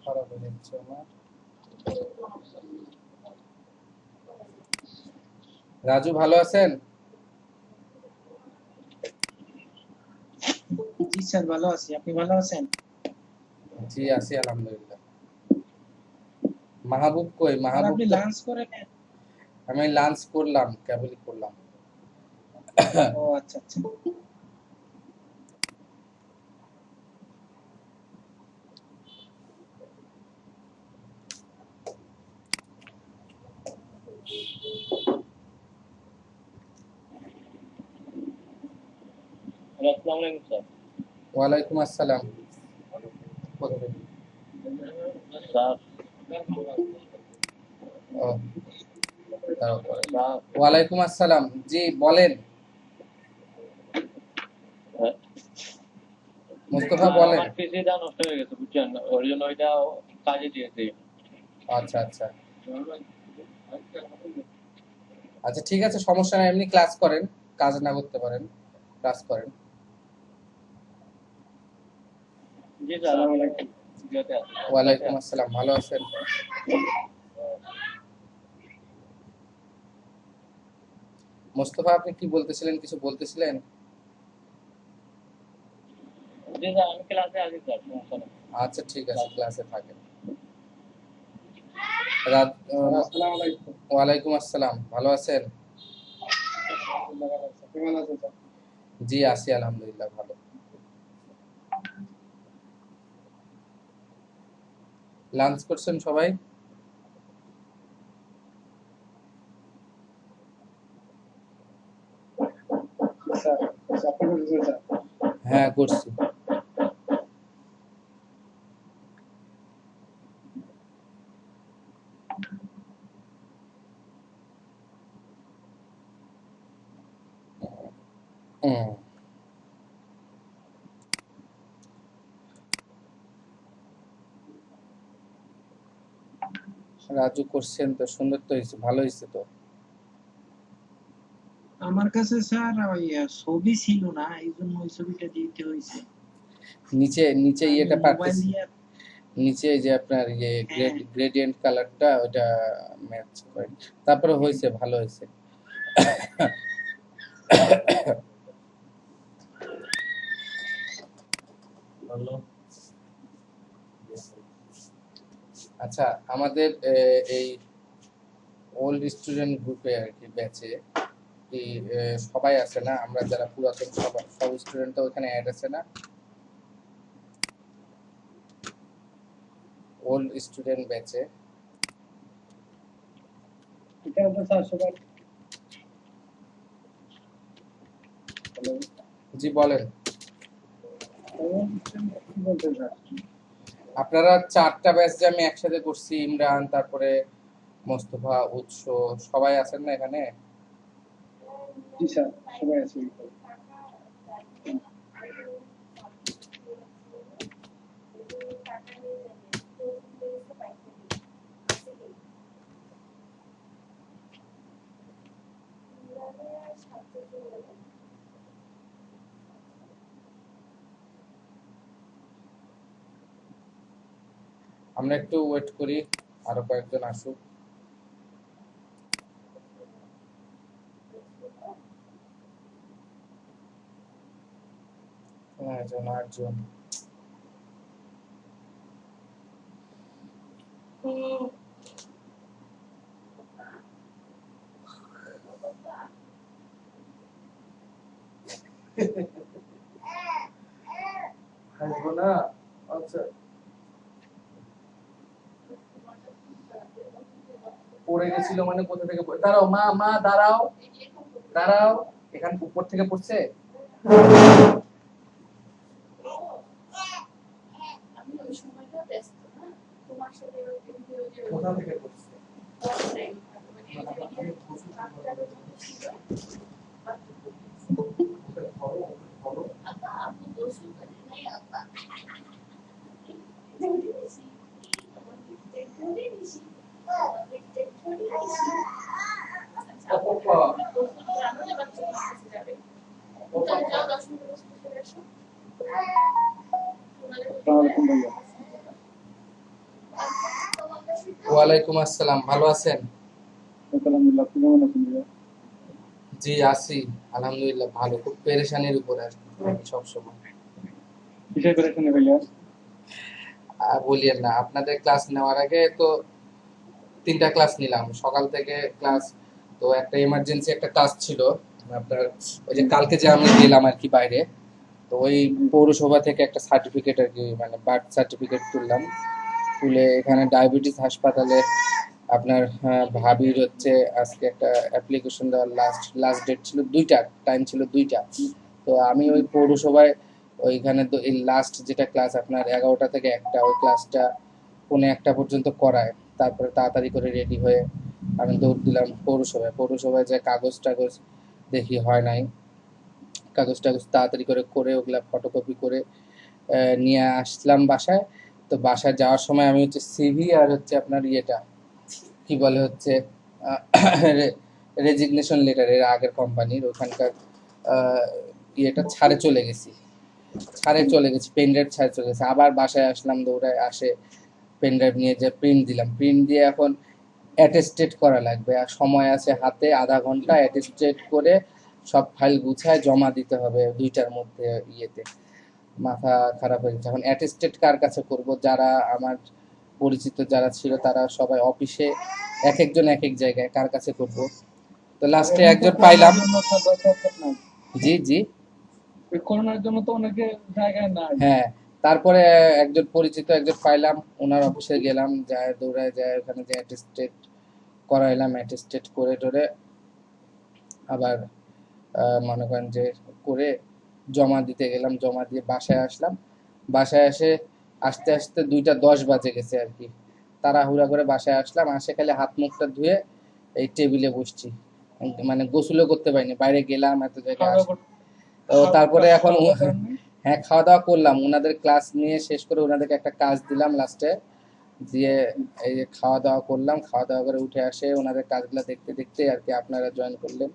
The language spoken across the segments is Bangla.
খারাপ হয়ে যাচ্ছে না। রাজু ভালো আছেন? জি স্যার, ভালো আছি। আপনি ভালো আছেন? জি আছি আলহামদুলিল্লাহ। মাহবুব কই? স্যার, মাহবুব আপনি তো লাঞ্চ করে নেন? আমি লাঞ্চ করলাম, কেবলই করলাম। ও আচ্ছা আচ্ছা। আসসালামু আলাইকুম স্যার। ওয়ালাইকুম আসসালাম। স্যার ও, দাঁড়াও পরে। ওয়ালাইকুম আসসালাম, জি বলেন। মুস্তফা বলেন। আমার পিসিটা নষ্ট হয়ে গেছে বুঝছেন, ওর জন্য ওইটা কাজে দিয়েছি। আচ্ছা আচ্ছা আচ্ছা, ঠিক আছে, সমস্যা নাই, এমনি ক্লাস করেন, কাজ না করতে পারেন, ক্লাস করেন। জি স্যার, আমি ভিডিওতে আছি। ওয়ালাইকুম আসসালাম, ভালো আছেন? মোস্তফা, আপনি কি বলতেছিলেন, কিছু বলতেছিলেন? জি স্যার, আমি ক্লাসে আছি স্যার, সমস্যা নেই। আচ্ছা ঠিক আছে, ক্লাসে থাকেন। আসসালামু আলাইকুম। ওয়ালাইকুম আসসালাম, ভালো আছেন? আপনি ভালো আছেন স্যার? জি আছি আলহামদুলিল্লাহ, ভালো। লাঞ্চ করছেন সবাই? স্যার, আপনি বলছেন স্যার? হ্যাঁ করছি। হুম। রাজু করছেন তো, সুন্দর তো হয়েছে, ভালো হয়েছে তো। আমার কাছে স্যার ওই ছবি ছিল না, এই জন্য ওই ছবিটা দিতে হয়েছে। নিচে নিচে আমি ইয়েটা মোবাইল পারতেছি, দিয়ে। নিচে যে আপনার ইয়ে হ্যাঁ, গ্রেডিয়েন্ট কালারটা ওটা ম্যাচ করে, তারপরে হয়েছে, ভালো হয়েছে। আচ্ছা, আমাদের এই ওল্ড স্টুডেন্ট গ্রুপে আর কি, ব্যাচে কি সবাই আছে না? আমরা যারা পুরাতন সব স্টুডেন্ট তো ওখানে অ্যাড আছে না? ওল্ড স্টুডেন্ট ব্যাচে। এখানে তো স্যার সবাই। জি বলেন। কি বলছেন স্যার? আপনারা 4টা ব্যাচ যে আমি একসাথে করছি, ইমরান, তারপরে মোস্তফা, উৎস, সবাই আছেন না এখানে? জি স্যার, সবাই আছে। আমরা একটু ওয়েট করি, আরো কয়েকজন আসুক। হ্যাঁ, 8 জন। হাসবো না? আচ্ছা, পড়ে গেছিল মানে কোথা থেকে দাঁড়াও মা, মা দাঁড়াও, দাঁড়াও, এখান উপর থেকে পড়ছে। কোথা থেকে পড়ছে? আসসালামু আলাইকুম ভাইয়া। ওয়ালাইকুম আসসালাম, ভালো আছেন? আলহামদুলিল্লাহ, আপনি কেমন আছেন ভাইয়া? জি আছি, আলহামদুলিল্লাহ ভালো। খুব পেরেশানির উপরে আর কি থাকি সবসময়। কিসের পেরেশানি ভাইয়া? আর বলিয়েন না, আপনাদের ক্লাস নেওয়ার আগে তো 3টা ক্লাস নিলাম সকাল থেকে ক্লাস। তো একটা এমার্জেন্সি একটা ক্লাস ছিল আপনার, ওই যে কালকে যে আমি গেলাম আর কি বাইরে। তো ওই পৌরসভা থেকে একটা সার্টিফিকেট আর কি, মানে বার্থ সার্টিফিকেট তুললাম। তুলে এখানে ডায়াবেটিস হাসপাতালে আপনার ভাবির হচ্ছে আজকে একটা অ্যাপ্লিকেশন দেওয়ার লাস্ট লাস্ট ডেট ছিল 2টা, টাইম ছিল 2টা। তো আমি ওই পৌরসভায় ওইখানে তো এই লাস্ট যেটা ক্লাস আপনার 11টা থেকে 1টা, ওই ক্লাসটা 1:45 পর্যন্ত করায়। তারপরে তাড়াতাড়ি করে রেডি হয়ে আমি দৌড় দিলাম পৌরসভায়। পৌরসভায় যে কাগজ টাগজ দেখি হয় নাই, কাগজ টাগজ তাড়াতাড়ি করে করে ওগুলা ফটোকপি করে নিয়ে আসলাম বাসায়। তো বাসায় যাওয়ার সময় আমি হচ্ছে সিভি আর হচ্ছে আপনার ইয়েটা কি বলে হচ্ছে রেজিগনেশন লেটার, এর আগের কোম্পানির ওখানকার আহ, ইয়েটা ছাড়ে চলে গেছি, পেন ড্রাইভ ছাড়ে চলে গেছে। আবার বাসায় আসলাম দৌড়ায়, আসে পেন ড্রাইভ নিয়ে যে প্রিন্ট দিলাম, প্রিন্ট দিয়ে এখন অ্যাটেস্টেড করা লাগবে। আর সময় আছে হাতে আধা ঘন্টা, অ্যাটেস্টেড করে সব ফাইল গুছায় জমা দিতে হবে 2টার মধ্যে ইয়েতে। মাথা খারাপ হয়ে গেছে। এখন অ্যাটেস্টেড কার কাছে করব? যারা আমার পরিচিত যারা ছিল তারা সবাই অফিসে, এক একজন এক এক জায়গায়, কার কাছে করব? তো লাস্টে এখন তো একজন করোনার পাইলাম। জন্য সদর দপ্তর নাই। জি জি। ওই করোনার জন্য তো অনেকে জায়গায় নাই। হ্যাঁ, তারপরে একজন পরিচিত একজন পাইলাম, ওনার অফিসে গেলাম, যায় দৌড়ায় যায় ওখানে যে অ্যাটেস্টেড করাইলাম, অ্যাটেস্টেড করে টোরে আবার মনে করেন যে করে জমা দিতে গেলাম, জমা দিয়ে বাসায় আসলাম। বাসায় আসতে আসতে 2টা 10 বাজে গেছে আর কি। তাড়াহুড়া করে বাসায় আসলাম, আসে খালি হাত মুখটা ধুয়ে এই টেবিলে বসছি। মানে গোসলও করতে পারিনি, বাইরে গেলাম এত জায়গায় খাওয়া আসি। দাওয়া তো তারপরে এখন খাওয়া দাওয়া করেন নাই? হ্যাঁ, খাওয়া দাওয়া করলাম, ওনাদের ক্লাস নিয়ে শেষ করে ওনাদেরকে একটা কাজ দিলাম লাস্টে, দিয়ে এই যে খাওয়া দাওয়া করলাম। খাওয়া দাওয়া করে উঠে আসে ওনাদের কাজগুলো দেখতে দেখতে আর কি আপনারা জয়েন করলেন,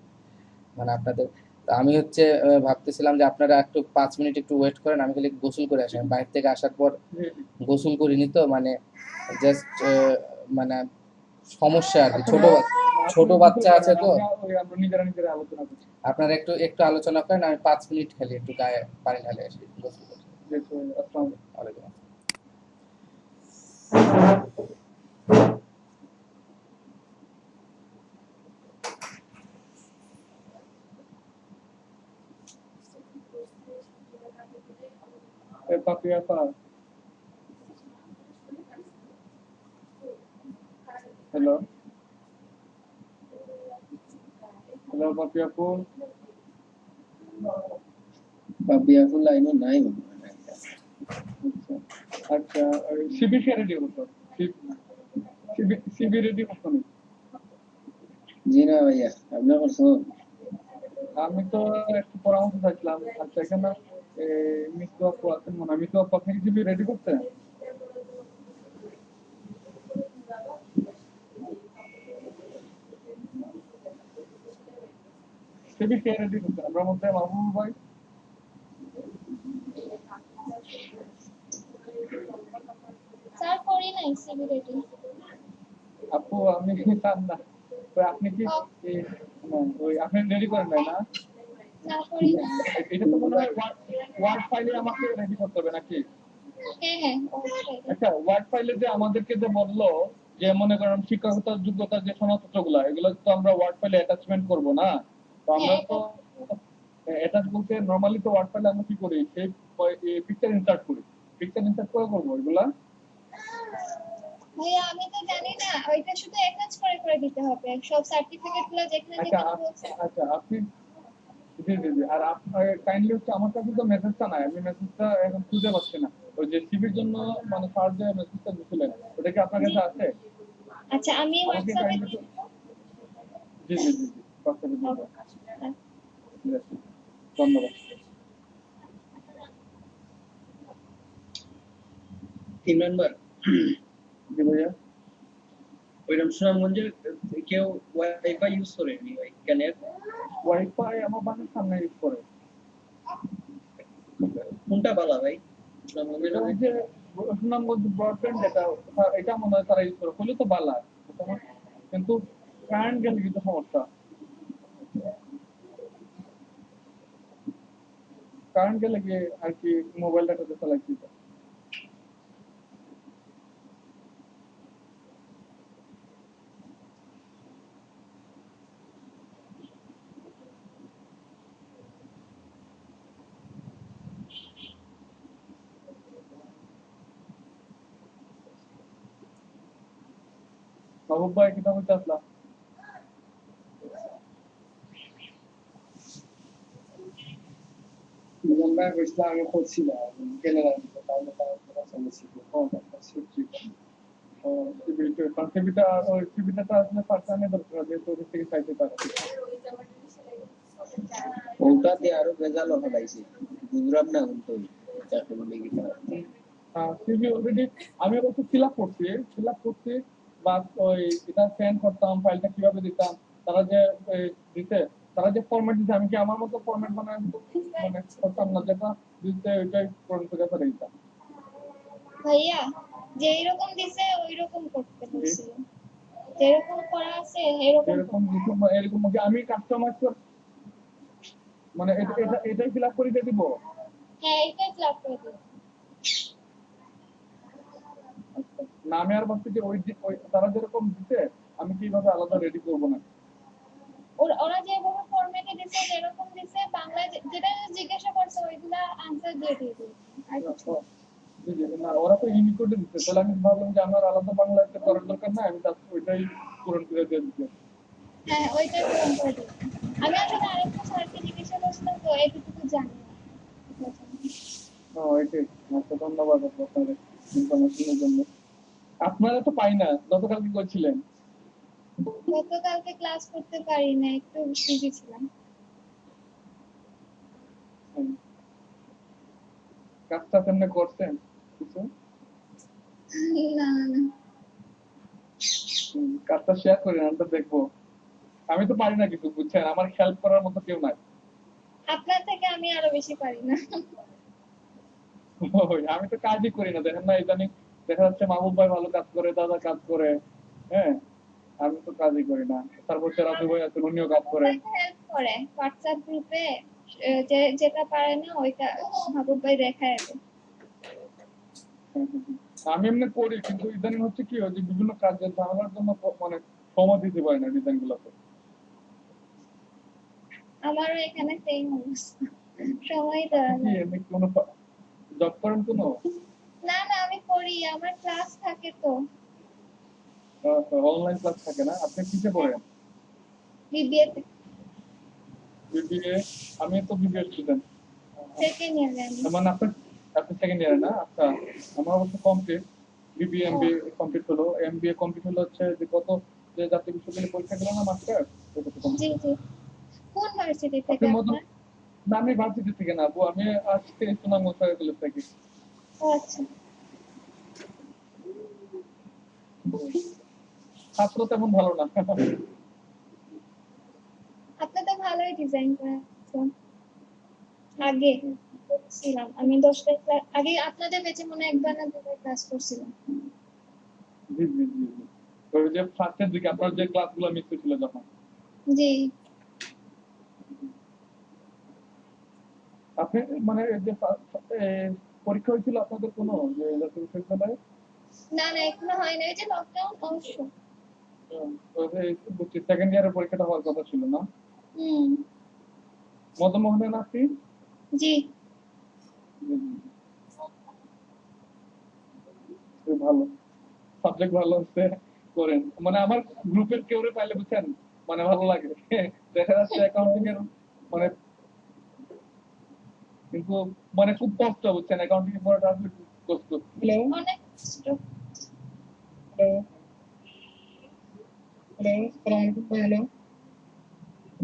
মানে আপনাদের। তো আমি হচ্ছে ভাবতেছিলাম যে আপনারা একটু 5 মিনিট একটু ওয়েট করেন, আমি খালি গোসল করে আসি। আমি বাইরে থেকে আসার পর জি, গোসল করিনি তো, মানে জাস্ট মানে সমস্যা আর কি। আসলে ছোট আপনি ছোট গোসল বাচ্চা আছে করেন, তো। আমরা নিজেরা নিজেরা আলোচনা করছি। আপনারা একটু একটু আলোচনা করেন, আমি 5 মিনিট খালি একটু গায়ে পানি ঢালে আসি, গোসল করি। যে আসসালামু আলাইকুম। ওয়ালাইকুম আসসালাম। পাপি আপা, হ্যালো হ্যালো পাপি আপু। বাবিয়া ফুল লাইনও নাই মনে হয়। আচ্ছা আচ্ছা, সিবি কে রেডি করতো? সিবি রেডি করতো না? জি না ভাইয়া, আপনি করছো? আমি তো একটু পরামর্শ চাইছিলাম। আচ্ছা, এখানে মিতু আপু আছেন মনে হয়। মিতু আপু, আপনি কি সিবি রেডি করতেন? সিবি কে রেডি করতেন? আমরা মধ্যে মাহবুব ভাই। স্যার করি নাই সিবি রেডি। আপু আমি চান না। তো আপনি কি না, ওই আপনি রেডি করেন নাই না? না করি না। এটা তো মনে হয় ওয়ার্ড ফাইলে আমাকে রেডি করতে হবে নাকি? হ্যাঁ হ্যাঁ অবশ্যই। আচ্ছা, ওয়ার্ড ফাইলে যে আমাদেরকে যে বললো যে মনে করেন শিক্ষকতার যোগ্যতার যে সনদপত্রগুলো, এগুলো তো আমরা ওয়ার্ড ফাইলে অ্যাটাচমেন্ট করব না? তো আমরা হ্যাঁ তো অ্যাটাচ বলতে নরমালি তো ওয়ার্ড ফাইলে আমরা কি করি, সেই পিকচার ইনসার্ট করি। পিকচার ইনসার্ট করে করবো এগুলা। ভাইয়া আমি তো জানি না, ওইটা শুধু অ্যাটাচ করে করে দিতে হবে সব সার্টিফিকেট গুলো যেখানে আচ্ছা যেখানে বলছে। আচ্ছা, আপনি জি জি জি। আর আপনার কাইন্ডলি হচ্ছে, আমার কাছে তো মেসেজটা নাই, আমি মেসেজটা এখন খুঁজে পাচ্ছি না। ওই যে সিভির জন্য মানে স্যার যে মেসেজটা দিছিলেন, ওটা কি আপনার কাছে আছে? আচ্ছা আমি আমাকে হোয়াটসঅ্যাপে কাইন্ডলি দিয়ে দিব। জি জি জি জি, হোয়াটসঅ্যাপে দিয়ে দাও। আচ্ছা। ঠিক আছে, ধন্যবাদ। 3 নাম্বার জি ভাইয়া। ওইরকম সুনামগঞ্জে কেউ ওয়াইফাই ইউজ করেনি ভাই, কেন? ওয়াইফাই আমার বাসার সামনে ইউজ করে। কোনটা ভালো ভাই? এটা ওই যে সুনামগঞ্জ ব্রডব্যান্ড এটা মনে হয় তারা ইউজ করে হলে তো বালা কিন্তু কারেন্ট গেলে কিন্তু সমস্যা কারেন্ট গেলে গিয়ে আর কি মোবাইল ডাটাতে চালাইছি মাহবুব ভাই কিতা বলতে আসলাম আমরা গেছিলাম আগে পড়ছিলাম গেলে তাহলে তারা চলেছিল সিভিটা ওই সিভিটা আসলে ফার্স্ট টাইমে দরকার যেহেতু ওদের থেকে চাইতে পারে ওটা দিয়ে আরো ভেজাল হলাইছে বুঝলাম না কিন্তু চাকরি লেগেটা সিভি অলরেডি আমি অবশ্য ফিল আপ করছি বা ওই এটা সেন্ড করতাম ফাইলটা কিভাবে দিতাম তারা যে দিতে তারা যে ফরম্যাট দিতে আমি কি আমার মতো ফরম্যাট বানায় মানে করতাম না যেটা দিতে ওইটাই পূরণ করে ফেলে দিতাম ভাইয়া যেই রকম দিছে ওই রকম করতে বলছিল, যেরকম করা আছে এরকম এরকম এরকম আমি কাস্টমাইজ মানে এটাই ফিল আপ করে দিয়ে দিব হ্যাঁ এটাই ফ্ল্যাট করে দিন। না আমি আর ভাবছি যে ওই তারা যেরকম দিতে আমি কিভাবে আলাদা রেডি করবো না ওরা যেভাবে ফরম্যাটে দিছে যেরকম দিছে বাংলায় যেটা জিজ্ঞাসা করছে ওইগুলা আনসার দিয়ে দিয়ে দিই আর কিছু না। জি, জি, না ওরা তো ইউনিকোডে দিচ্ছে তাহলে আমি ভাবলাম যে আমার আলাদা বাংলাতে করার দরকার নাই আমি জাস্ট ওইটাই পূরণ করে দিয়ে দিচ্ছি হ্যাঁ ওইটাই পূরণ করে দিই। আমি আসলে আরেকটা স্যারকে জিজ্ঞাসা করছিলাম তো এটুকু জানি না। এটাই আচ্ছা ধন্যবাদ আপনার ইনফরমেশনের জন্য আপনারা তো পাই না গতকাল কি করছিলেন গতকালকে ক্লাস করতে পারি না, একটু বিজি ছিলাম। কাজটা কেমনে করছেন কিছু না না না কাজটা শেয়ার করেন আমি তো দেখবো আমি তো পারি না কিছু বুঝছেন আমার হেল্প করার মতো কেউ নাই আপনার থেকে আমি আরো বেশি পারি না। আমি তো কাজই করি না দেখেন না ইদানিং দেখা যাচ্ছে মাহবুব ভাই ভালো কাজ করে দাদা কাজ করে হ্যাঁ আমি তো কাজই করি না তারপর রাজু ভাই আছেন উনিও কাজ করেন হেল্প করে হোয়াটসঅ্যাপ গ্রুপে, যেটা পারে না ওইটা মাহবুব ভাই দেখায় দেয়। আমি এমনি করি কিন্তু ইদানিং হচ্ছে কি ওই যে বিভিন্ন কাজের ঝামেলার জন্য মানে সময় দিতে পারি না ডিজাইন গুলোতে আমারও এখানে সেম অবস্থা, সময় দেওয়া কি যায় এমনি কোনো জব করেন কোনো না। না আমি করি, আমার ক্লাস থাকে তো অনলাইন ক্লাস থাকে না আপনি কিসে পড়েন বিবিএ তে বিবিএ আমি তো বিবিএ স্টুডেন্ট সেকেন্ড ইয়ারে আমি। মানে আপনি আপনি সেকেন্ড ইয়ারে না আচ্ছা আমার অবশ্য কমপ্লিট বিবিএ এমবিএ কমপ্লিট হলো এমবিএ কমপ্লিট হলো হচ্ছে যে কত যে জাতীয় বিশ্ববিদ্যালয়ে পরীক্ষা দিলাম না মাস্টার জি জি, কোন ভার্সিটি থেকে আপনি মতো আপনার? না আমি ভার্সিটি থেকে না আপু আমি আজকে সুনামগঞ্জ কলেজ থেকে ও আচ্ছা, ছাত্র তেমন ভালো না আপনি তো ভালোই ডিজাইন করেছেন। আগে ছিলাম আমি 10টা ক্লাস আগে আপনাদের বেঁচে মনে হয় একবার না দুবার ক্লাস করছিলাম। জি জি জি জি। ওই যে ফার্স্টের দিকে আপনার যে ক্লাসগুলো মিস হয়েছিল যখন জি আপনি মানে এই যে পরীক্ষা হয়েছিল আপনাদের কোনো যে জাতীয় বিশ্ববিদ্যালয়ে না না এখনো হয় না, এই যে লকডাউন অবশ্য। সেকেন্ড ইয়ারের পরীক্ষাটা হওয়ার কথা ছিল না হুম মদনমোহনে না আপনি জি জি, জি, জি। ভালো সাবজেক্ট ভালো হচ্ছে করেন মানে আমার গ্রুপের কেউ পাইলে বুঝছেন মানে ভালো লাগে দেখা যাচ্ছে অ্যাকাউন্টিং এর মানে কিন্তু মানে খুব কষ্ট বুঝছেন অ্যাকাউন্টিং এর পড়াটা আসলে খুব কষ্ট হ্যালো অনেক কষ্ট। হ্যালো হ্যালো আসসালামু আলাইকুম হ্যালো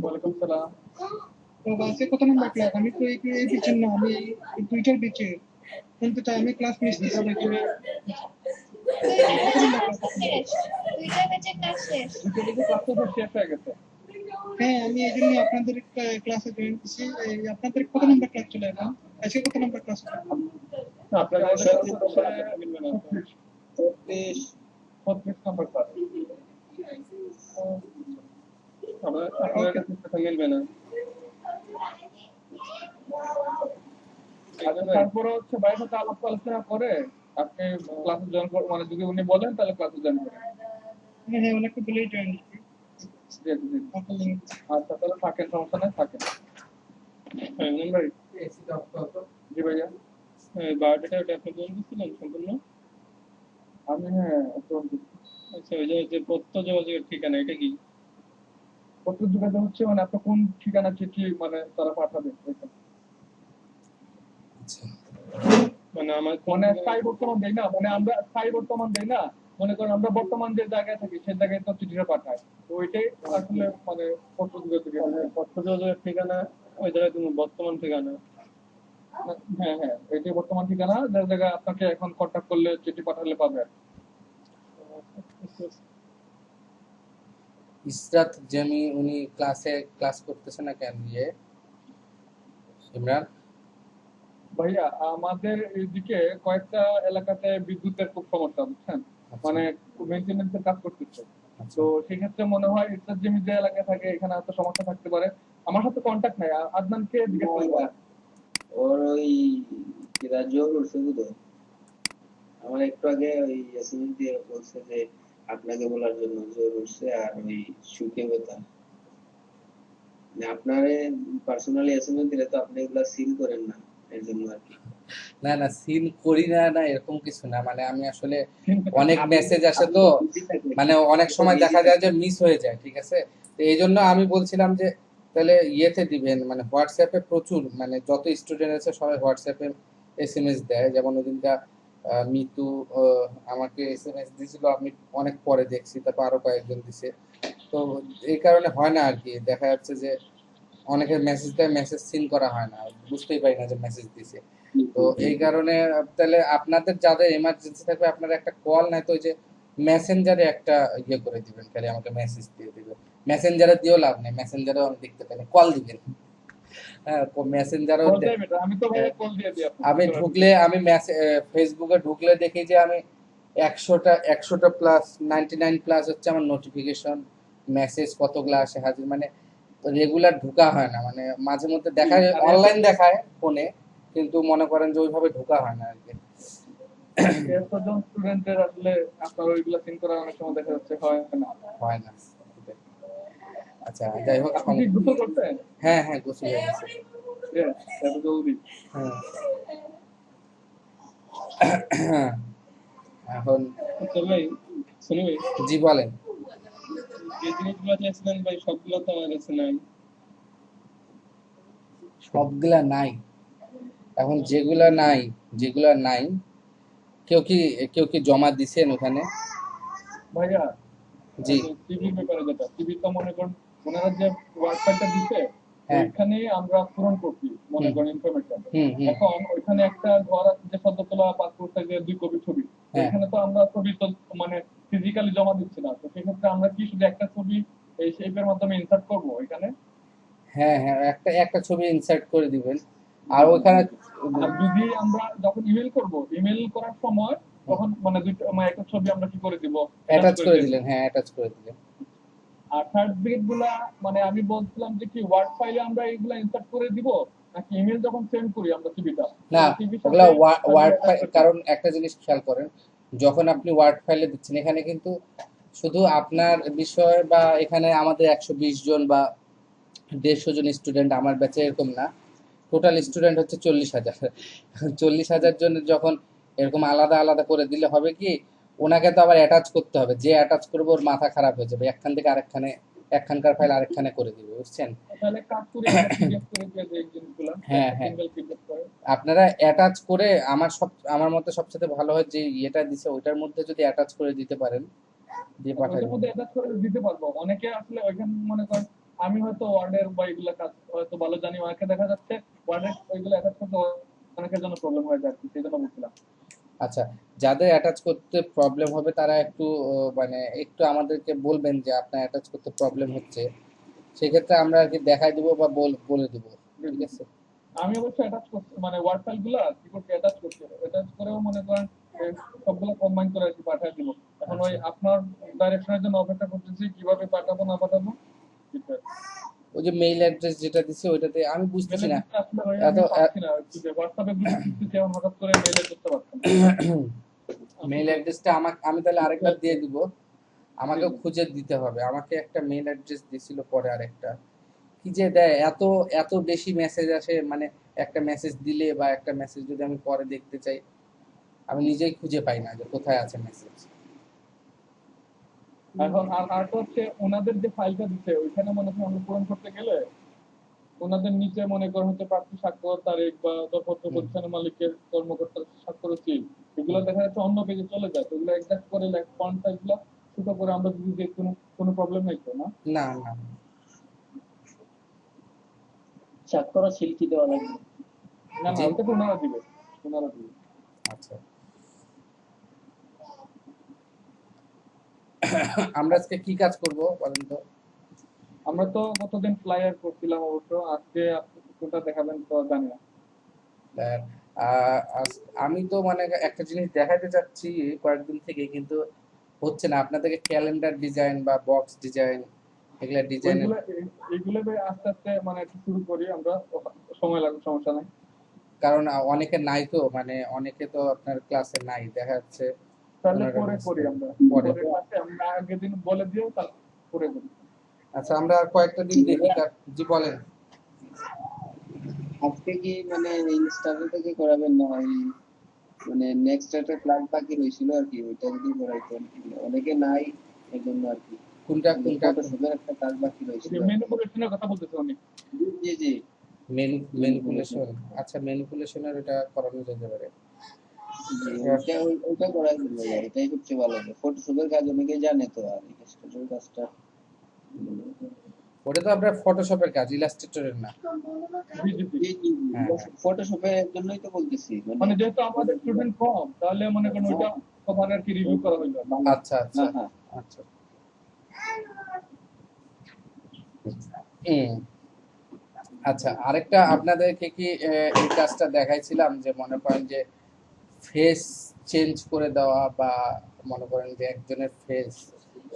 ওয়ালাইকুম সালাম তো আজকে কত নম্বর ক্লাস আমি তো এই পিছন না আমি টুইটার দিচ্ছি কিন্তু তাই আমি ক্লাস মিস দিতে হবে দুইটা ব্যাচে ক্লাস শেষ। দুটো দিকে ক্লাসটা তো শেষ হয়ে গেছে হ্যাঁ আমি এই জন্য আপনাদের ক্লাসে জয়েন করছি আপনাদের কত নম্বর ক্লাস চলে এখন আজকে কত নম্বর ক্লাস আপনাদের মিলবে না 36 36 নাম্বার স্যার আপনাদের কাছে কথা মিলবে না। আচ্ছা তারপরে হচ্ছে ভাইয়ের সাথে আলাপ আলোচনা করে আপনি ক্লাসে জয়েন করবেন, মানে যদি উনি বলেন তাহলে ক্লাসে জয়েন করেন। হ্যাঁ হ্যাঁ ওনাকে বলেই জয়েন জি, জি, জি। আচ্ছা তাহলে থাকেন, সমস্যা নেই, থাকেন। হ্যাঁ ভাই, এসিটা অফ করো তো। জি ভাইয়া, বায়োডাটা ওটা আপনি পূরণ করছিলেন সম্পূর্ণ? আমি হ্যাঁ একদম আচ্ছা, ওই যে তথ্য যোগাযোগের ঠিকানা, এটা কি? পত্র যোগাযোগ হচ্ছে মানে আপনি কোন ঠিকানা চিঠি মানে তারা পাঠাবে এটা। আচ্ছা মানে আমার মানে স্থায়ী বর্তমান দেই না, মানে আমরা স্থায়ী বর্তমান দেই না, মনে করেন আমরা বর্তমান যে জায়গায় থাকি সেই জায়গায় তো চিঠিটা পাঠায়, তো ওইটাই আসলে মানে পত্র যোগাযোগের তথ্য যোগাযোগের ঠিকানা ওই জায়গায় তুমি বর্তমান ঠিকানা। হ্যাঁ হ্যাঁ এটাই বর্তমান ঠিকানা, যে জায়গায় আপনাকে এখন কন্ট্যাক্ট করলে চিঠি পাঠালে পাবে। ইসরাত জেমি উনি ক্লাস করতেছে না কেন ইমরান? ভাইয়া আমাদের এইদিকে কয়েকটা এলাকাতে বিদ্যুতের খুব সমস্যা, বুঝছেন, আচ্ছা, মানে মেনটেন্যান্সের কাজ করতেছে। আচ্ছা। তো সেক্ষেত্রে মনে হয় ইসরাত জেমি যে এলাকায় থাকে এখানে হয়তো সমস্যা থাকতে পারে। আমার সাথে কন্ট্যাক্ট নাই, আদনানকে জিজ্ঞেস করতে পারেন। ওর ওই রাজ্য করছে বুঝো, আমার একটু আগে ওই এসএমএস দিয়ে বলছে যে আপনাকে বলার জন্য জোর উঠছে আর ওই সুখে ব্যথা। মানে আপনারে পার্সোনালি এসএমএস দিলে তো আপনি এগুলা সিল করেন না, এর জন্য আর কি। না না সিন করি না, না এরকম কিছু না, মানে আমি আসলে অনেক মেসেজ আসে তো, মানে অনেক সময় দেখা যায় যে মিস হয়ে যায়, ঠিক আছে। তো এই জন্য আমি বলছিলাম যে তাহলে ইয়েতে দিবেন, মানে হোয়াটসঅ্যাপে প্রচুর, মানে যত স্টুডেন্ট আছে সবাই হোয়াটসঅ্যাপে এসএমএস দেয়, যেমন ওদিনটা মিতু আমাকে এসএমএস দিছিল, আমি অনেক পরে দেখছি, তারপর আরো কয়েকজন দিছে। তো এই কারণে হয় না আর কি, দেখা যাচ্ছে যে অনেকের মেসেজ দেয়, মেসেজ সিন করা হয় না, বুঝতেই পারি না যে মেসেজ দিছে। তো এই কারণে তাহলে আপনাদের যাদের এমার্জেন্সি থাকবে আপনারা একটা কল, নাই তো ওই যে মেসেঞ্জারে একটা ইয়ে করে দিবেন, খালি আমাকে মেসেজ দিয়ে দিবেন। মেসেঞ্জারে দিয়েও লাভ নেই, মেসেঞ্জারেও আমি দেখতে পাই না, কল দিবেন। হ্যাঁ মেসেঞ্জারও কল দেয় বেটা, আমি তো ভাইয়া কল দিয়ে দিই আপনাকে। আমি ঢুকলে, আমি ফেসবুকে ঢুকলে দেখি যে আমি 100টা প্লাস 99 প্লাস হচ্ছে আমার নোটিফিকেশন, মেসেজ কতগুলো আসে হাজির, মানে রেগুলার ঢোকা হয় না, মানে মাঝে মধ্যে দেখায় অনলাইন দেখায় ফোনে, কিন্তু মনে করেন যে ওইভাবে ঢোকা হয় না আর কি। এতজন স্টুডেন্টের আসলে আপনার ওইগুলা সিন করা অনেক সময় দেখা যাচ্ছে হয় না। হয় না। আচ্ছা যাই হোক, আপনি কি গোসল করতেন? হ্যাঁ হ্যাঁ গোসল হয়ে গেছে। Yes, এত জলদি? হ্যাঁ এখন আচ্ছা ভাই, শুনি ভাই, জি বলেন। যে জিনিসগুলো চাইছিলেন ভাই সবগুলো তো আমার কাছে নাই। সবগুলা নাই, এখন যেগুলা নাই কেউ কি জমা দিছেন ওখানে? ভাইয়া জি টিভির ব্যাপারে যেটা, টিভি তো মনে করেন ওনারা যে ওয়েবসাইটটা দিতে হ্যাঁ। ওইখানে আমরা পূরণ করছি মনে হুম। করেন ইনফরমেশন। হুম হুম এখন ওইখানে একটা ঘর আছে যে সদ্য তোলা পাসপোর্ট সাইজের 2 কপি ছবি, হ্যাঁ। ওইখানে তো আমরা ছবি তো মানে ফিজিক্যালি জমা দিচ্ছি না, তো সেক্ষেত্রে আমরা কি শুধু একটা ছবি এই শেপের মাধ্যমে ইনসার্ট করবো ওইখানে? হ্যাঁ হ্যাঁ একটা ছবি ইনসার্ট করে দিবেন, আর ওইখানে আর যদি আমরা যখন ইমেল করব, ইমেল করার সময় তখন মানে একটা ছবি আমরা কি করে দিব, অ্যাটাচ করে দিলেন, হ্যাঁ অ্যাটাচ করে দিলেন। আর সার্টিফিকেট গুলা মানে আমি বলছিলাম যে কি ওয়ার্ড ফাইলে আমরা এগুলা ইনসার্ট করে দিব নাকি ইমেল যখন সেন্ড করি আমরা ছবিটা না টিভির ওগুলা সাথে ওয়ার্ড attach ফাইল, করতে কারণ একটা জিনিস খেয়াল করেন, যখন আপনি ওয়ার্ড ফাইলে দিচ্ছেন এখানে কিন্তু শুধু আপনার বিষয় বা এখানে আমাদের 120 জন বা 150 জন স্টুডেন্ট আমার ব্যাচে, এরকম না, টোটাল স্টুডেন্ট হচ্ছে 40,000। 40,000 জনের যখন এরকম আলাদা আলাদা করে দিলে হবে কি, ওনাকে তো আবার অ্যাটাচ করতে হবে, যে অ্যাটাচ করবে ওর মাথা খারাপ হয়ে যাবে, একখান থেকে আরেকখানে, একখানকার ফাইল আরেকখানে করে দিবে, বুঝছেন। তাহলে কাজ করে আমরা পিডিএফ করে দিয়ে দেই জিনিসগুলো, হ্যাঁ, হ্যাঁ। সিঙ্গেল পিডিএফ করে আপনারা অ্যাটাচ করে আমার মতে সবচেয়ে ভালো হয় যে ইয়েটা দিছে ওইটার মধ্যে যদি অ্যাটাচ করে দিতে পারেন, দিয়ে ওইটার পাঠাবেন। মধ্যে অ্যাটাচ করে দিতে পারবো। অনেকে আসলে ওইখানে মনে করেন আমি হয়তো ওয়ার্ডের বা এগুলা কাজ হয়তো ভালো জানি, অনেকে দেখা যাচ্ছে ওয়ার্ডের ওইগুলো অ্যাটাচ করতে অনেকের জন্য প্রবলেম হয়ে যায়, সেই জন্য বলছিলাম। আচ্ছা, যাদের অ্যাটাচ করতে প্রবলেম হবে তারা একটু মানে একটু আমাদেরকে বলবেন যে আপনার অ্যাটাচ করতে প্রবলেম হচ্ছে, সেক্ষেত্রে আমরা আর কি দেখাই দিব বা বলে দিব, ঠিক আছে। আমি অবশ্যই অ্যাটাচ করছি, মানে ওয়ার্ড ফাইল গুলা কি করছি, অ্যাটাচ করছি, অ্যাটাচ করেও মনে করেন সবগুলো কম্বাইন করে আর কি পাঠিয়ে দিব। এখন ওই আচ্ছা, আপনার ডাইরেকশনের জন্য অপেক্ষা করতেছি, কিভাবে পাঠাবো না পাঠাবো। ওই যে মেইল অ্যাড্রেস যেটা দিছে ওইটাতে আমি বুঝতেছি মেলে না দিতে আসলে ভাই এত আমি পাচ্ছি না, খুঁজে হোয়াটসঅ্যাপে গ্রুপ খুঁজতেছি, এখন হঠাৎ করে মেলে করতে পারছি না। মেইল অ্যাড্রেসটা আমাকে, আমি তাহলে আরেকবার দিয়ে দিব, জি আমাকেও জি। খুঁজে দিতে হবে। আমাকে একটা মেইল অ্যাড্রেস দিছিল পরে আরেকটা, কি যে দেয়, এত এত বেশি মেসেজ আসে, মানে একটা মেসেজ দিলে বা একটা মেসেজ যদি আমি পরে দেখতে চাই, আমি নিজেই খুঁজে পাই না যে কোথায় আছে মেসেজ। এখন আরেকটা হচ্ছে ওনাদের যে ফাইলটা দিচ্ছে ওইখানে মনে করেন আমরা পূরণ করতে গেলে ওনাদের নিচে মনে করেন হচ্ছে প্রার্থী স্বাক্ষর তারিখ বা দরপত্র হুম, প্রতিষ্ঠানের মালিকের কর্মকর্তার স্বাক্ষর সিল, এগুলো হুম। দেখা যাচ্ছে অন্য পেজে চলে যায়, তো ওগুলো একজাক্ট করে ফন্ট সাইজ গুলো ছোট করে আমরা যদি দিই কোনো কোনো প্রবলেম নাই তো না? না না। স্বাক্ষর ও সিল কি দেওয়া লাগবে? না না, জি, ওটা তো ওনারা দিবে, ওনারা দিবে। আচ্ছা। আমরা আজকে কি কাজ করব বলেন তো? আমরা তো গতদিন ফ্লাইয়ার করছিলাম, অবশ্য আজকে আপনি কোনটা দেখাবেন তো জানি না। আর, আমি তো মানে একটা জিনিস দেখাতে চাচ্ছি কয়েকদিন থেকে, কিন্তু হচ্ছে না। আপনাদেরকে ক্যালেন্ডার ডিজাইন বা বক্স ডিজাইন, এগুলা ডিজাইনের, ওইগুলো এইগুলো ভাই আস্তে আস্তে মানে একটু শুরু করি আমরা, সময় লাগবে, সমস্যা নাই। কারণ অনেকে নাই তো, মানে অনেকে তো আপনার ক্লাসে নাই, দেখা যাচ্ছে তাহলে ওনারা পরে মিস করি করে আমরা, পরে। পরে ক্লাসে আমরা আগের দিন বলে দিয়ে তারপরে করি। আচ্ছা, আমরা আর কয়েকটা দিন জি দেখি ভাইয়া, জি বলেন। আজকে কি মানে ইনস্টাগ্রাম থেকে করাবেন না ওই মানে নেক্সট একটা ক্লাস বাকি রয়েছিল আর কি, ওইটা যদি করাইতেন। অনেকে নাই এই জন্য আর কি। কোনটা মানে কোনটা? ফটোশপের একটা কাজ বাকি ওই রয়েছিল যে আর কি। ম্যানিপুলেশনের কথা বলতেছে অনেক। জি জি জি। ম্যানিপুলেশন। ম্যানিপুলেশন। আচ্ছা, ম্যানিপুলেশনের এটা করানো যেতে পারে। জি, আহ, ওইটা করাই দিন ভাইয়া, এটাই সবচেয়ে ভালো হবে। ফটোশপের কাজ অনেকে জানে তো, আর ইলাস্ট্রেটরের কাজটা ওটা তো আপনার ফটোশপের কাজ, ইলাস্ট্রেটরের না। জি জি জি। জি জি জি, হ্যাঁ হ্যাঁ। ফটোশপের জন্যই তো বলতেছি মানে। মানে যেহেতু আমাদের স্টুডেন্ট কম, তাহলে মনে করেন ওইটা সবার আর কি রিভিউ করা হইলো। আচ্ছা আচ্ছা হ্যাঁ হ্যাঁ। আচ্ছা। হুম। আচ্ছা, আরেকটা আপনাদেরকে কি এই কাজটা দেখাইছিলাম যে মনে করেন যে ফেস চেঞ্জ করে দেওয়া, বা মনে করেন যে একজনের ফেস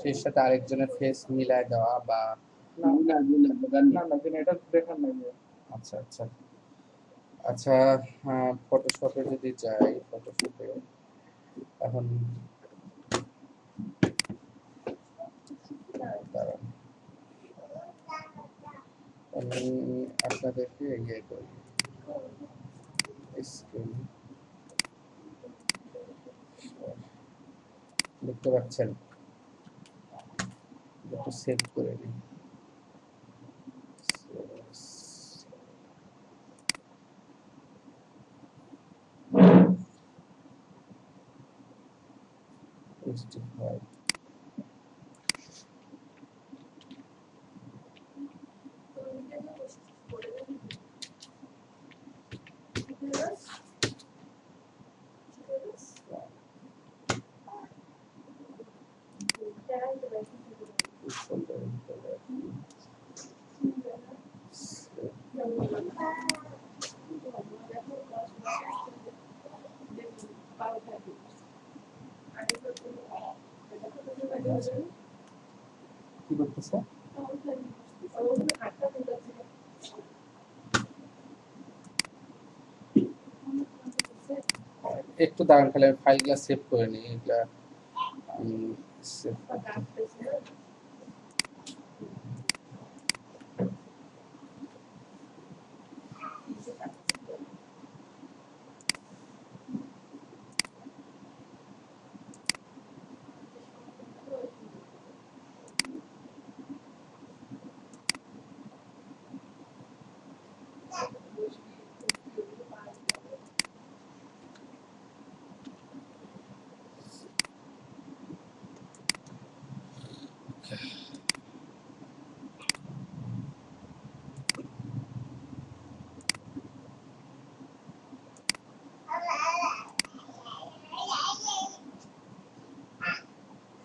সেই সাথে আরেকজনের ফেস মিলায় দেওয়া বা, না জি না জি না, দেখাননি। না না, এটা দেখার নাই। আচ্ছা আচ্ছা আচ্ছা। ফটোশপে যদি যাই, ফটোশপে এখন দাঁড়ান, আমি আপনাদেরকে ইয়ে করি, স্ক্রিন দেখতে পাচ্ছেন, একটু সেভ করে নিই। Justify. কি করতেছে? একটু দাঁড়ান, তাহলে ফাইলগুলো সেভ করে নিই। এটা আমি সেভ করতে,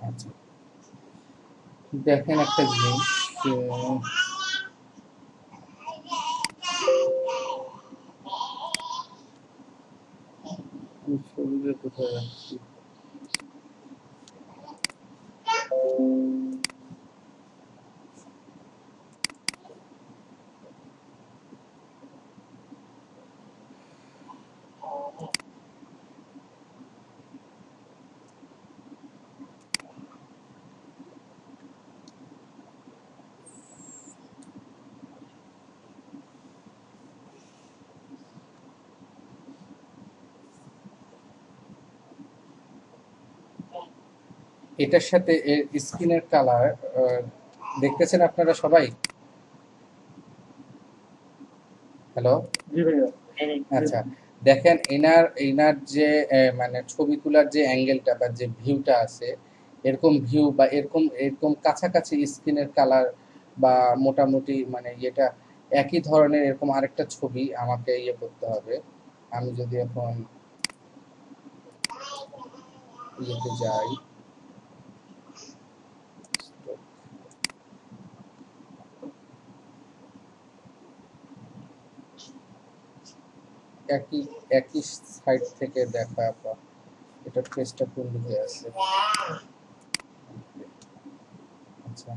আচ্ছা। দেখেন একটা জিনিস, ছবিগুলো কোথায় রাখছি? এটার সাথে এর স্কিনের কালার দেখতেছেন আপনারা সবাই? হ্যালো, জি ভাইয়া। আচ্ছা, দেখেন এনার এনার যে মানে ছবি তোলার যে অ্যাঙ্গেলটা বা যে ভিউটা আছে, এরকম ভিউ বা এরকম এরকম কাছাকাছি স্কিনের কালার বা মোটামুটি মানে এটা একই ধরনের এরকম আরেকটা ছবি আমাকে ইয়ে করতে হবে। আমি যদি এখন ইয়েতে যাই, একই একই সাইড থেকে দেখা বা এটার ফেসটা কোন দিকে আছে। আচ্ছা,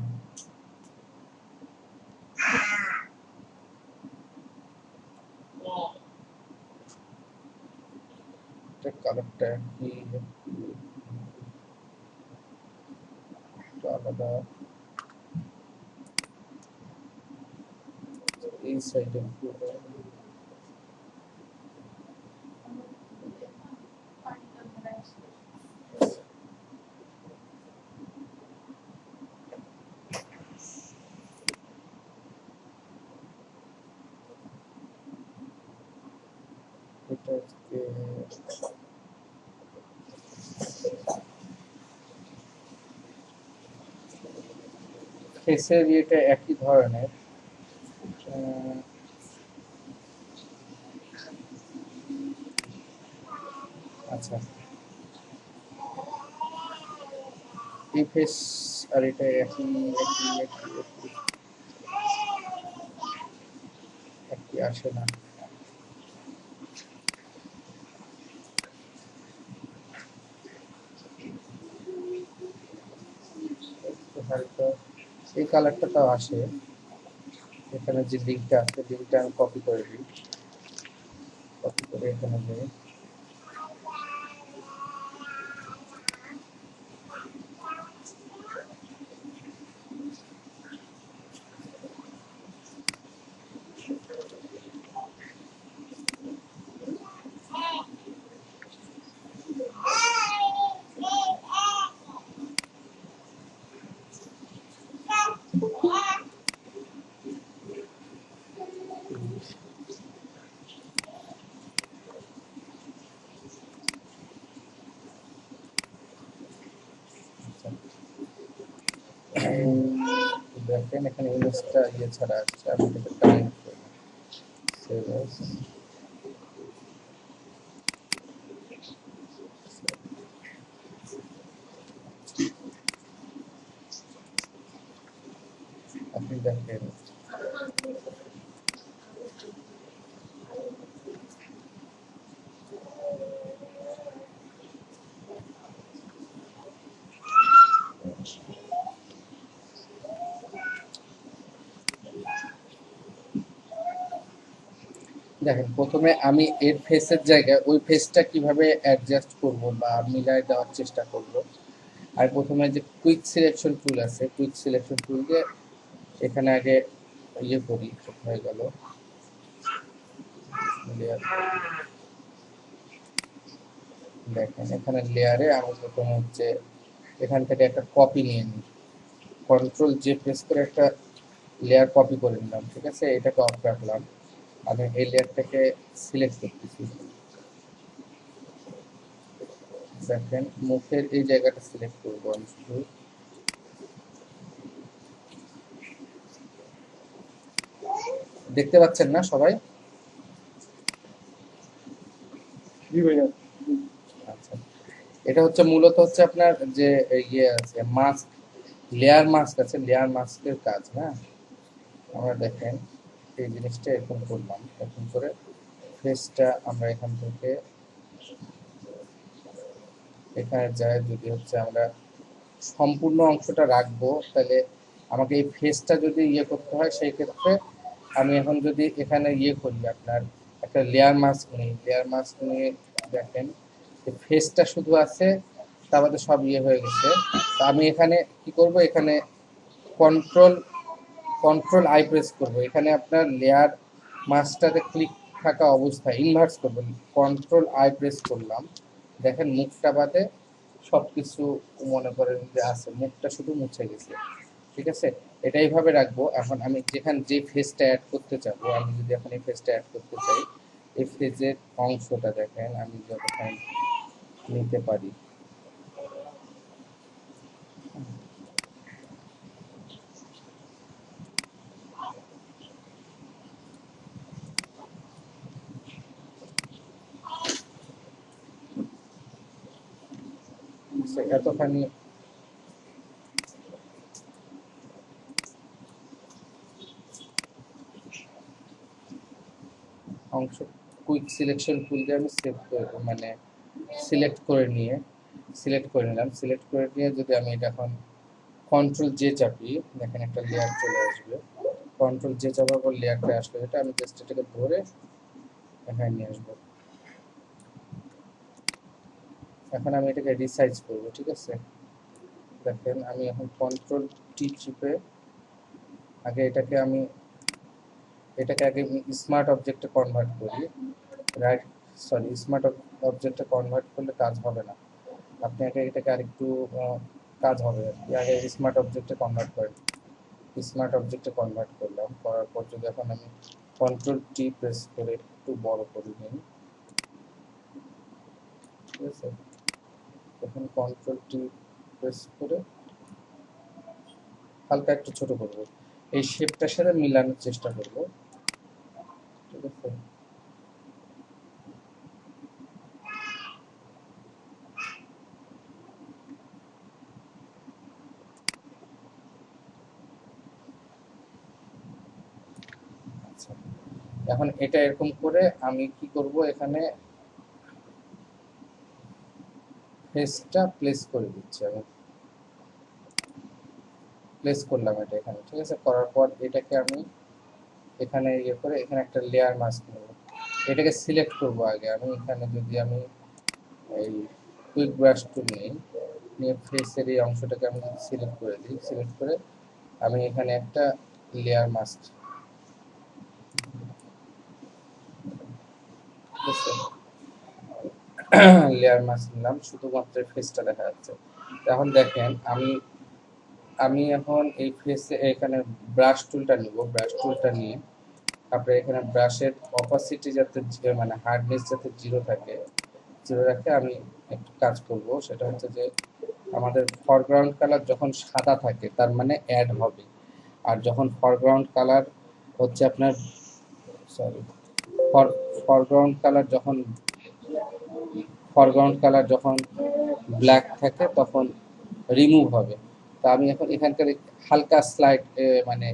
এটা কালারটা কি একটু আলাদা, এই সাইডে এটাকে ফেসের ইয়েটা একই ধরনের। আহ, আচ্ছা, এই ফেস আর এটা একই একই একই একই একই আসে না। একটু হালকা এই কালারটা তাও আসে। এখানে যে লিঙ্কটা আছে, লিঙ্কটা আমি কপি করে দিই, কপি করে এখানে দিই। আচ্ছা, দেখেন এখানে ইমেজটা ইয়ে ছাড়া আসছে, আমি এটাকে কানেক্ট করবো। Save as, আপনি দেখেন দেখেন প্রথমে আমি এর ফেসের জায়গায় ওই ফেসটা কিভাবে অ্যাডজাস্ট করব বা মিলায় দেওয়ার চেষ্টা করব। আর প্রথমে যে কুইক সিলেকশন টুল আছে, কুইক সিলেকশন টুল দিয়ে এখানে আগে ইয়ে করি, হয়ে গেল লেয়ার। দেখেন এখানে লেয়ারে আমি প্রথমে হচ্ছে এখান থেকে একটা কপি নিয়ে নিই, কন্ট্রোল জে প্রেস করে একটা লেয়ার কপি করে নিলাম, ঠিক আছে, এটাকে অফ রাখলাম। আমি এই লেয়ারটাকে সিলেক্ট করতেছি, দেখেন মুখের এই জায়গাটা সিলেক্ট করবো আমি শুধু। দেখতে পাচ্ছেন না সবাই? জি ভাইয়া। আচ্ছা, এটা হচ্ছে মূলত হচ্ছে আপনার যে ইয়ে আছে মাস্ক, লেয়ার মাস্ক আছে, লেয়ার মাস্কের কাজ। হ্যাঁ, আমরা দেখেন এই জিনিসটা এরকম করলাম, এরকম করে ফেসটা আমরা এখান থেকে এখানে যায় যদি হচ্ছে আমরা সম্পূর্ণ অংশটা রাখবো, তাহলে আমাকে এই ফেসটা যদি ইয়ে করতে হয়, সেই ক্ষেত্রে আমি এখন যদি এখানে ইয়ে করি, আপনার একটা লেয়ার মাস্ক নিই, লেয়ার মাস্ক নিয়ে দেখেন ফেসটা শুধু আছে, তার মধ্যে সব ইয়ে হয়ে গেছে। তা আমি এখানে কি করব, এখানে কন্ট্রোল কন্ট্রোল আই প্রেস করব, এখানে আপনার লেয়ার মাস্কটাতে ক্লিক থাকা অবস্থায় ইনভার্স করবেন, কন্ট্রোল আই প্রেস করলাম, দেখেন মুখটা বাদে সব কিছু মনে করেন যে আছে, মুখটা শুধু মুছে গেছে। ঠিক আছে, এটা এইভাবে রাখবো। এখন আমি যেখানে যে ফেসটা অ্যাড করতে চাবো, আমি যদি এখন এই ফেসটা অ্যাড করতে চাই, এই ফেজের অংশটা দেখেন আমি যতক্ষণ নিতে পারি, এতখানি অংশ কুইক সিলেকশন টুল দিয়ে আমি সেভ করে মানে সিলেক্ট করে নিলাম। সিলেক্ট করে নিয়ে যদি আমি এটা এখন কন্ট্রোল জে চাপি, দেখেন একটা লেয়ার চলে আসবে। কন্ট্রোল জে চাপার পর লেয়ারটা আসবে, এটা আমি জাস্ট এটাকে ধরে এখানে নিয়ে আসবো। এখন আমি এটাকে রিসাইজ করব। ঠিক আছে, দেখেন আমি এখন কন্ট্রোল টি চিপে এটাকে আগে স্মার্ট অবজেক্টে কনভার্ট করি। রাইট, সরি, স্মার্ট অবজেক্টে কনভার্ট করলে কাজ হবে না, আপনি এটাকে আরেকটু কাজ হবে আর কি। আগে স্মার্ট অবজেক্টে কনভার্ট করেন। স্মার্ট অবজেক্টে কনভার্ট করলাম, করার পর যদি এখন আমি কন্ট্রোল টি প্রেস করে একটু বড় করে নিই, ঠিক আছে, এখন কন্ট্রোল টি প্রেস করে হালকা একটু ছোট করব, এই শেপটার সাথে মিলানোর চেষ্টা করব। ঠিক আছে, আচ্ছা, এখন এটা এরকম করে আমি কি করব, এখানে ফেসটা প্লেস করে দিচ্ছি। আমি প্লেস করলাম এটা এখানে। ঠিক আছে, করার পর এটাকে আমি এখানে ইয়ে করে এখানে একটা লেয়ার মাস্ক নেব, এটাকে সিলেক্ট করব আগে। আমি এখানে যদি আমি এই কুইক ব্রাশ টুল নিই, নিয়ে ফেসের এই অংশটাকে আমি সিলেক্ট করে দিই, সিলেক্ট করে আমি এখানে একটা লেয়ার মাস্ক, ঠিক আছে, লেয়ার মাস্ক নিলাম, শুধুমাত্র ফেসটা দেখা যাচ্ছে। এখন দেখেন আমি আমি এখন এই ফেসে এখানে ব্রাশ টুলটা নিব, ব্রাশ টুলটা নিয়ে তারপরে এখানে ব্রাশের অপাসিটি যাতে মানে হার্ডনেস যাতে জিরো থাকে, জিরো রাখে আমি একটু কাজ করব। সেটা হচ্ছে যে আমাদের ফরগ্রাউন্ড কালার যখন সাদা থাকে তার মানে অ্যাড হবে, আর যখন ফরগ্রাউন্ড কালার হচ্ছে আপনার সরি ফরগ্রাউন্ড কালার যখন ব্ল্যাক থাকে তখন রিমুভ হবে। তো আমি এখন এখানকার হালকা স্লাইড মানে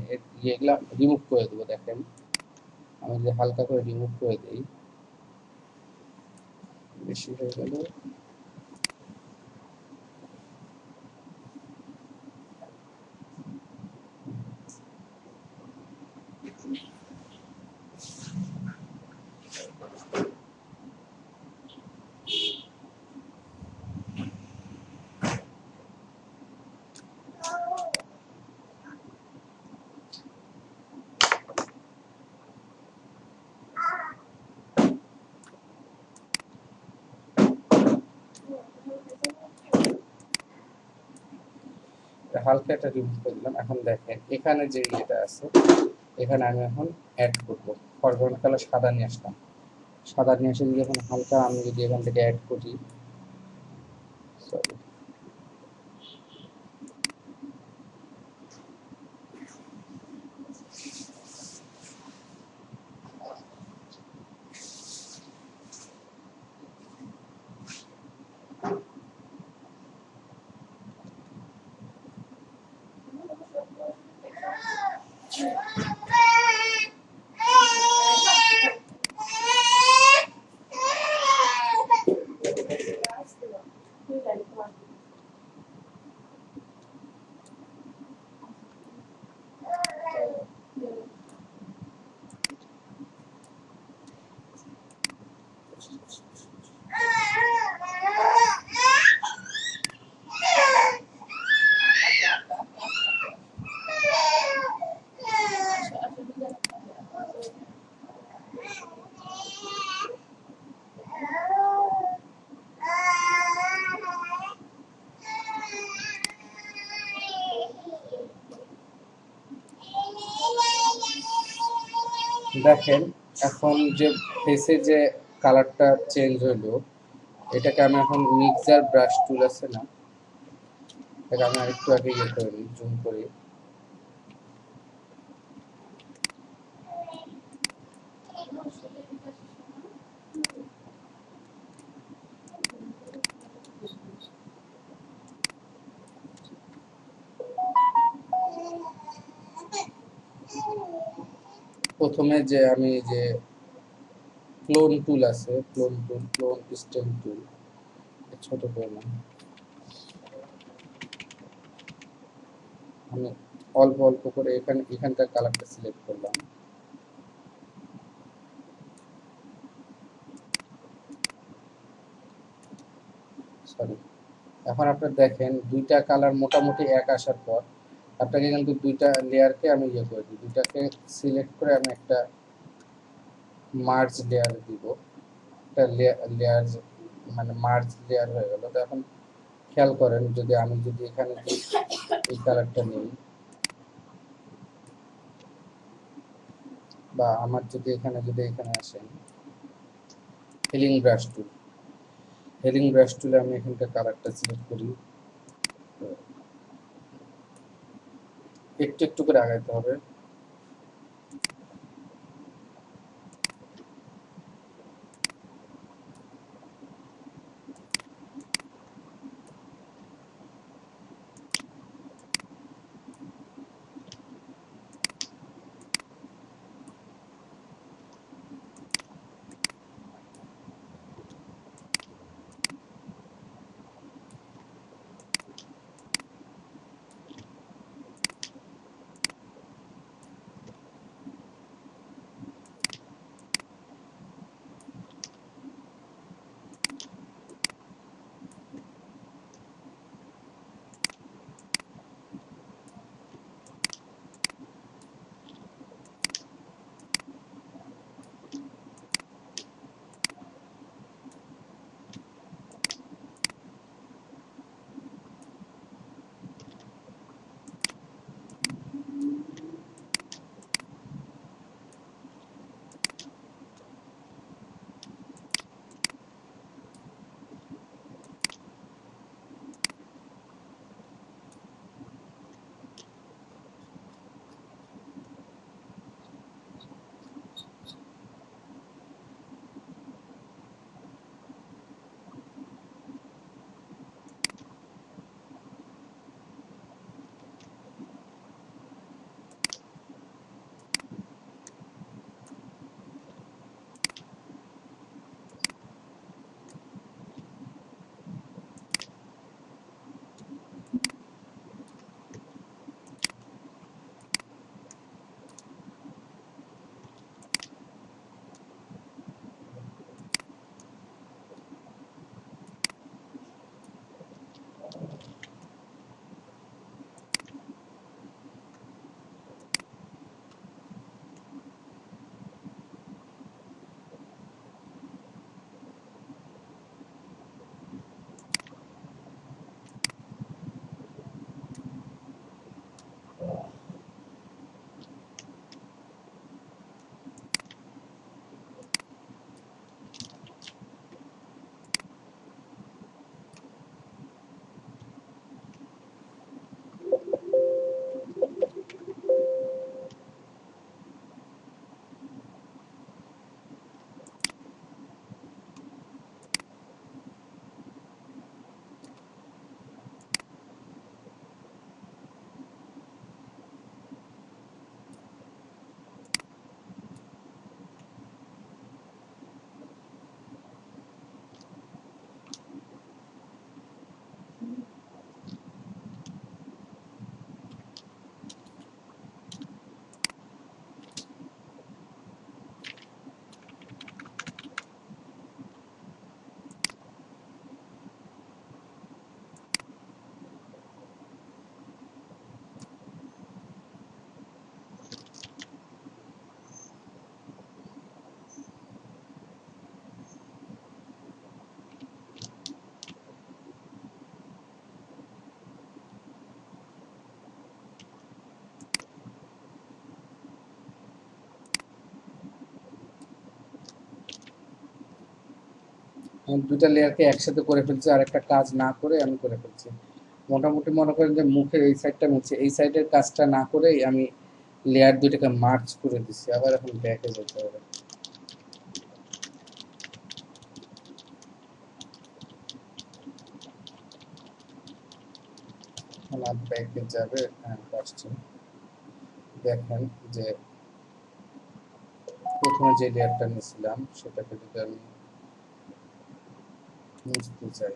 ইয়েগুলা রিমুভ করে দেবো। দেখেন আমি যদি হালকা করে রিমুভ করে দিই, বেশি হয়ে গেল, হালকা একটা রিমুভ করে দিলাম। এখন দেখেন এখানে যে ইয়েটা আছে, এখানে আমি এখন অ্যাড করবো। ফরগ্রাউন্ড কালার সাদা নিয়ে আসলাম, সাদা নিয়ে এসে যদি এখন হালকা আমি যদি এখান থেকে অ্যাড করি, সরি, দেখেন এখন যে ফেসে যে কালারটা চেঞ্জ হইলো, এটাকে আমি এখন মিক্সার ব্রাশ টুল আছে না, এটাকে আমি আরেকটু আগে ইয়ে করে নিই, জুম করি। প্রথমে যে আমি যে ক্লোন টুল আছে, ক্লোন স্টেম টুল, ছোট করে না, আমি অল্প অল্প করে এখানকার কালারটা সিলেক্ট করলাম। সরি, এখন আপনার দেখেন দুইটা কালার মোটামুটি এক আসার পর আপনাকে কিন্তু দুইটা লেয়ারকে আমি ইয়ে করে দিই, দুইটাকে সিলেক্ট করে আমি একটা মার্জ লেয়ার দিব। একটা লেয়ার মানে মার্জ লেয়ার হয়ে গেল। তো এখন খেয়াল করেন, যদি এখানে এই কালারটা নিই, বা আমার যদি এখানে আসেন হেলিং ব্রাশ টুল, হেলিং ব্রাশ টুলে আমি এখানকার কালারটা সিলেক্ট করি, একটু একটু করে আগাইতে হবে। আমি দুইটা লেয়ারকে একসাথে করে ফেলছি, আর একটা কাজ না করে আমি করে ফেলছি। মোটামুটি মনে করেন যে মুখের এই সাইডটা মুছে, এই সাইডের কাজটা না করেই আমি লেয়ার দুইটাকে মার্চ করে দিছি। আবার এখন ব্যাকে যেতে হবে, এখন ব্যাকে যাবে। হ্যাঁ, আসছে। দেখেন যে প্রথমে যে লেয়ারটা নিয়েছিলাম সেটাকে যদি আমি মুছতে চাই,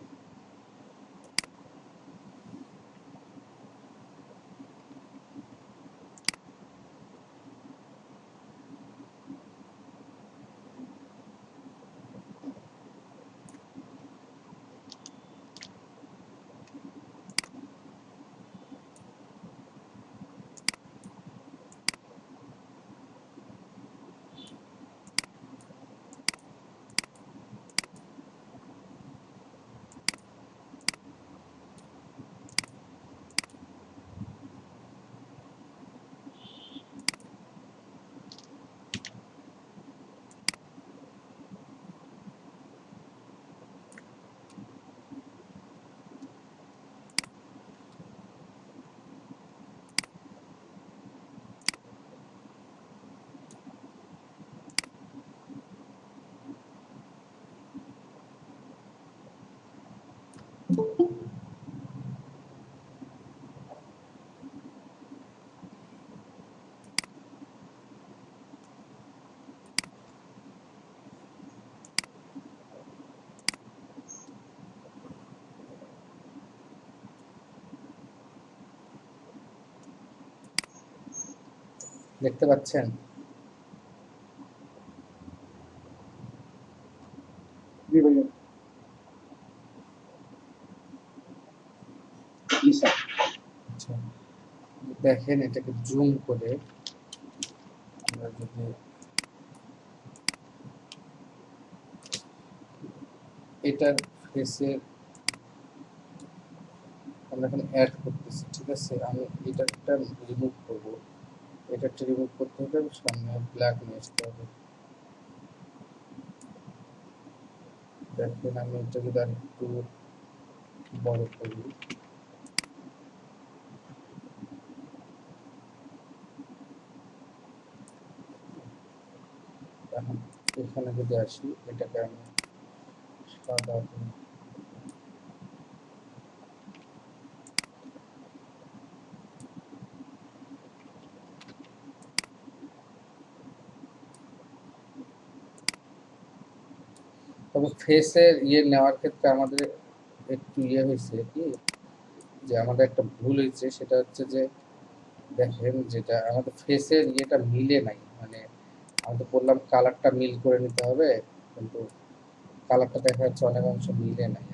দেখতে পাচ্ছেন? জি ভাইয়া। আচ্ছা, দেখেন এটাকে জুম করে আমরা যদি এটার ফেসের আমরা এখানে অ্যাড করতেছি, ঠিক আছে? আমি এটারটা রিমুভ করব, এটারটা রিমুভ করতে হলে সামনে ব্ল্যাক নিয়ে আসতে হবে। দেখেন আমি এটা যদি আর একটু বড় করি, এখন এখানে যদি আসি, এটাকে আমি সাদা করি। তবে ফেসের নেওয়ার ক্ষেত্রে আমাদের একটু হয়েছে কি, যে আমাদের একটা ভুল হয়েছে, সেটা হচ্ছে যে দেখেন যেটা আমাদের ফেসের মিলে নাই, মানে আমি তো বললাম কালারটা মিল করে নিতে হবে, কিন্তু কালারটা দেখা যাচ্ছে অনেক অংশ মিলে নাই।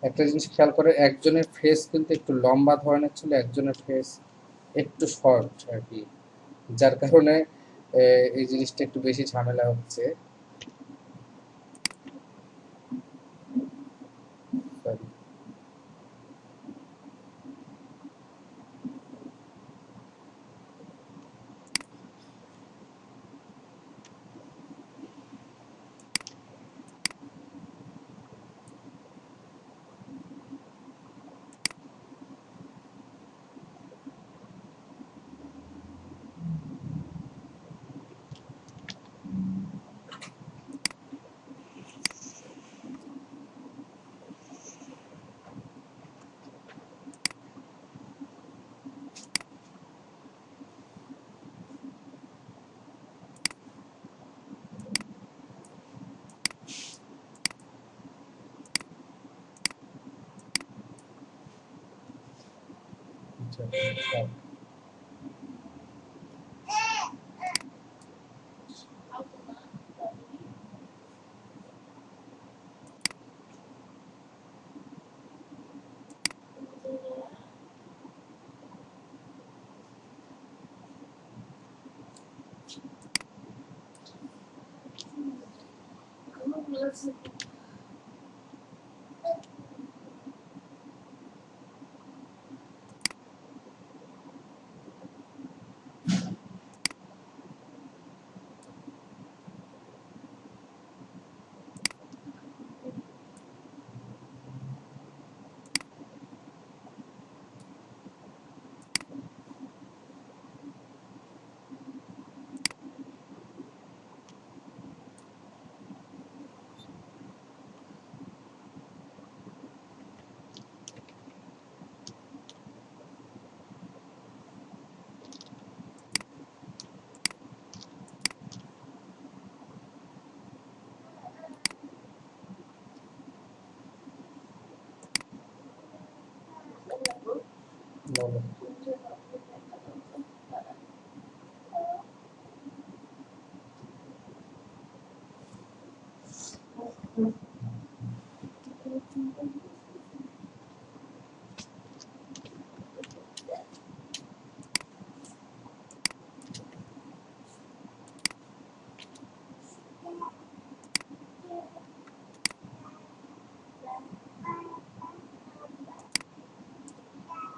একটা জিনিস খেয়াল করে, একজনের ফেস কিন্তু একটু লম্বা ধরনের ছিল, একজনের ফেস একটু শর্ট আর কি, যার কারণে এই জিনিসটা একটু বেশি ঝামেলা হচ্ছে। Sorry. আচ্ছা আচ্ছা। বলো।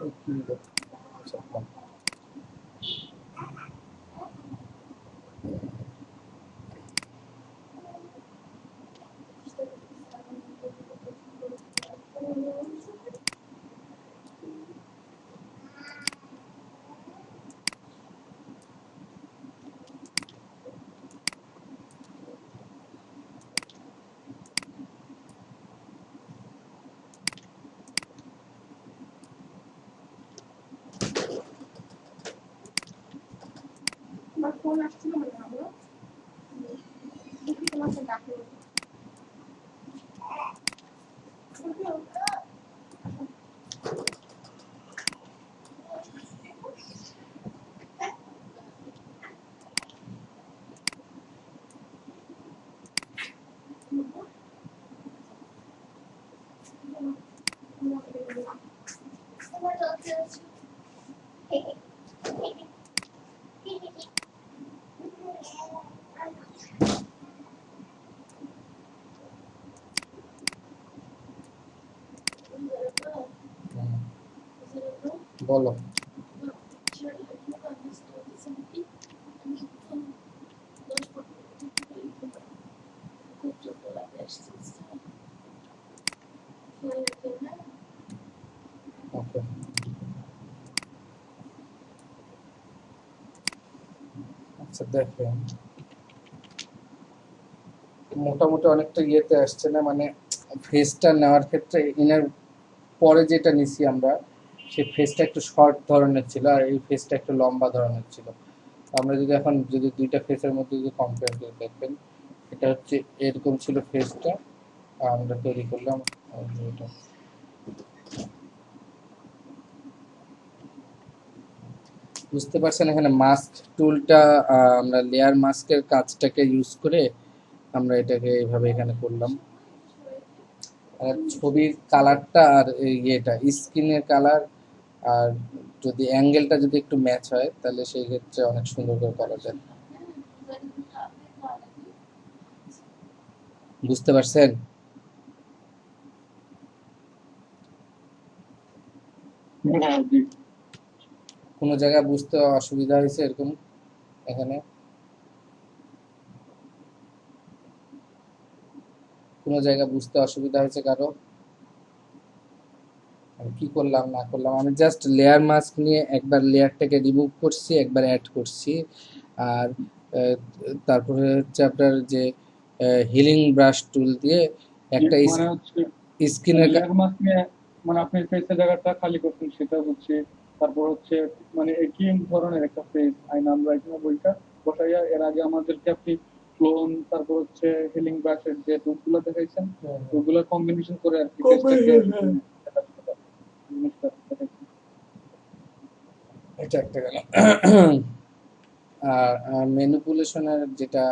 এই কি রে? আচ্ছা, বাহ। আমার ফোন আসছিল মনে হয় আমার দেখি তোমাকে ডাকে হুম, বলো। ওকে, আচ্ছা দেখেন মোটামুটি অনেকটা ইয়েতে আসছে না, মানে ফেসটা নেওয়ার ক্ষেত্রে ইনার পরে যেটা নিছি আমরা, সেই ফেসটা একটু শর্ট ধরনের ছিল আর এই ফেসটা একটু লম্বা ধরনের ছিল। আমরা যদি এখন যদি দুইটা ফেসের মধ্যে যদি কম্পেয়ার করে দেখবেন, এটা হচ্ছে এরকম ছিল ফেসটা, আমরা তৈরি করলাম আর এটা। বুঝতে পারছেন এখানে মাস্ক টুলটা, আমরা লেয়ার মাস্কের কাজটাকে ইউজ করে আমরা এটাকে এইভাবে এখানে করলাম। আর ছবির কালারটা আর এই ইয়েটা স্কিনের কালার আর যদি অ্যাঙ্গেলটা যদি একটু ম্যাচ হয় তাহলে সেই ক্ষেত্রে অনেক সুন্দর করে করা যায়। বুঝতে পারছেন? হ্যাঁ জি। কোনো জায়গায় বুঝতে অসুবিধা হয়েছে এরকম এখানে? কোনো জায়গায় বুঝতে অসুবিধা হয়েছে কারো? আমি কি করলাম না করলাম, আমি জাস্ট লেয়ার মাস্ক নিয়ে একবার লেয়ারটাকে রিমুভ করছি, একবার অ্যাড করছি। আর আহ, তারপরে হচ্ছে আপনার যে হিলিং ব্রাশ টুল দিয়ে একটা মানে হচ্ছে স্কিনের লেয়ার মাস্ক নিয়ে মানে আপনি ফেসের জায়গাটা খালি করছেন সেটা হচ্ছে, তারপর হচ্ছে মানে একই ধরনের একটা ফেস আইনা আমরা এখানে বইটা বসাইয়া এর আগে আমাদেরকে আপনি ক্লোন তারপর হচ্ছে হিলিং ব্রাশের যে টুলগুলো দেখাইছেন ওগুলো কম্বিনেশন করে আর কি ফেসটাকে জিনিসটা দেখাইছেন। এটা একটা গেল। আর ম্যানিপুলেশনের যেটা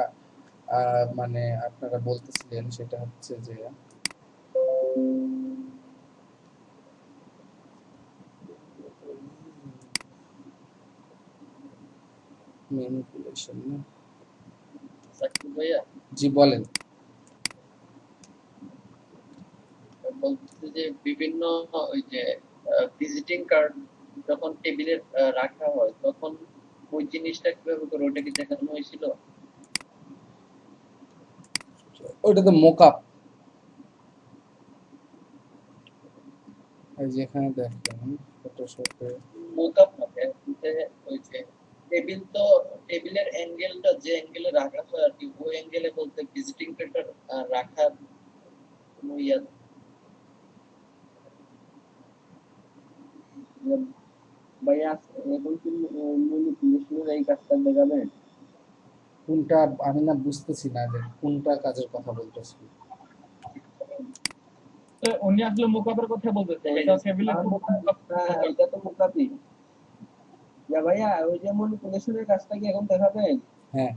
মানে আপনারা বলতেছিলেন সেটা হচ্ছে যে ম্যানিপুলেশন না, সাকিব ভাইয়া জি বলেন। বলতেছে যে বিভিন্ন ওই যে ভিজিটিং কার্ড যখন টেবিলে রাখা হয় তখন ওই জিনিসটা কিভাবে করে ওটা কি দেখানো হয়েছিল? ওটা তো মোকআপ, এই যেখানে দেখেন ফটোশপে মোকআপ হবে যে ওই যে টেবিল তো টেবিলের অ্যাঙ্গেলটা যে অ্যাঙ্গেলে রাখা হয় আর কি ওই অ্যাঙ্গেলে বলতে ভিজিটিং কার্ডটা রাখার কোনো ইয়া ভাইয়া এখন কি ম্যানিপুলেশনের এই কাজটা দেখাবেন? কোনটা আমি না বুঝতেছি না যে কোনটা কাজের কথা বলতেছি। তো উনি আসলে মোকাবের কথা বলতেছে, এটা টেবিলে এটা তো মোকাবি ভাইয়া ওই যে ম্যানিপুলেশনের কাজটা কি এখন দেখাবেন? হ্যাঁ,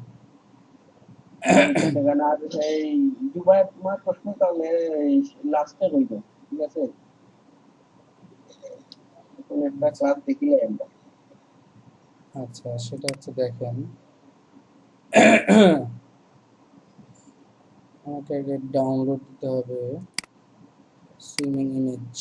আচ্ছা, দেখান। আর এই দুবাই তোমার প্রশ্ন তাহলে লাস্টে হইল, ঠিক আছে? এখন একটা ক্লাস দেখিলে আমরা আচ্ছা সেটা হচ্ছে দেখেন, আমাকে আগে ডাউনলোড দিতে হবে সুইমিং ইমেজ।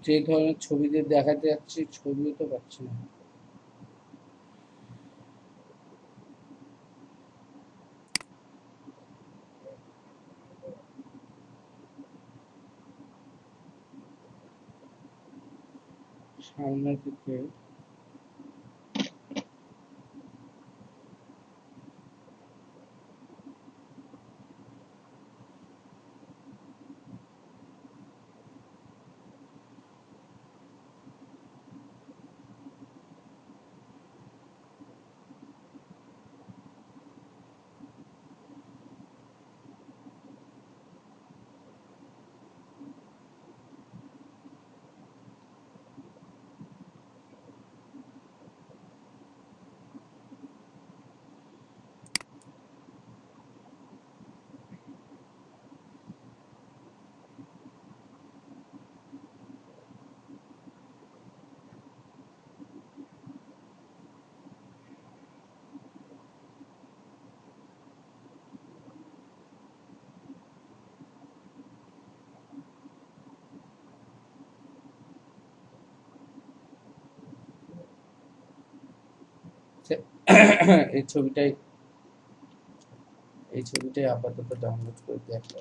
যে ধরনের ছবি দিয়ে দেখাতে যাচ্ছি ছবিও তো পাচ্ছি না। সামনের দিকে এই ছবিটাই, এই ছবিটাই আপাতত ডাউনলোড করে দেখা।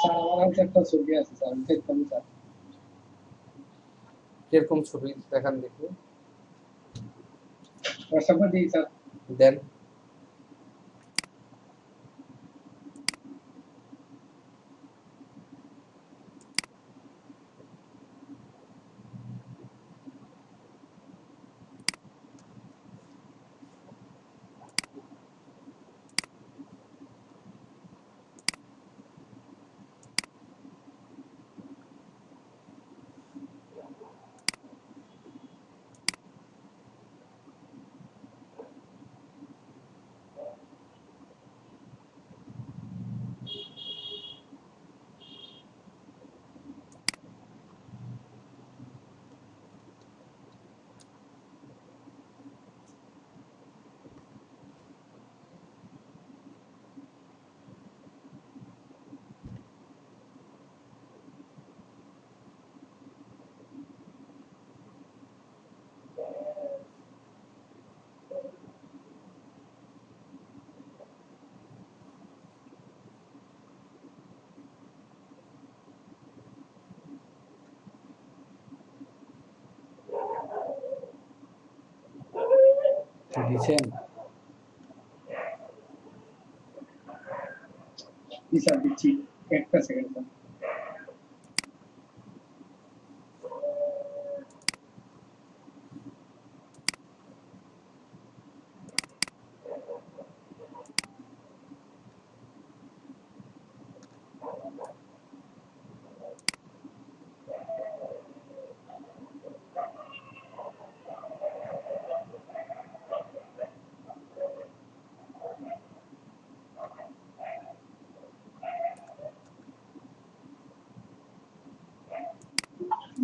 স্যার আমার কাছে একটা ছবি আছে স্যার, আমি দেখতাম স্যার। কিরকম ছবি দেখান দেখি, হোয়াটসঅ্যাপে দিই স্যার। দেন। দিছেন? জি স্যার দিচ্ছি, একটা সেকেন্ড স্যার।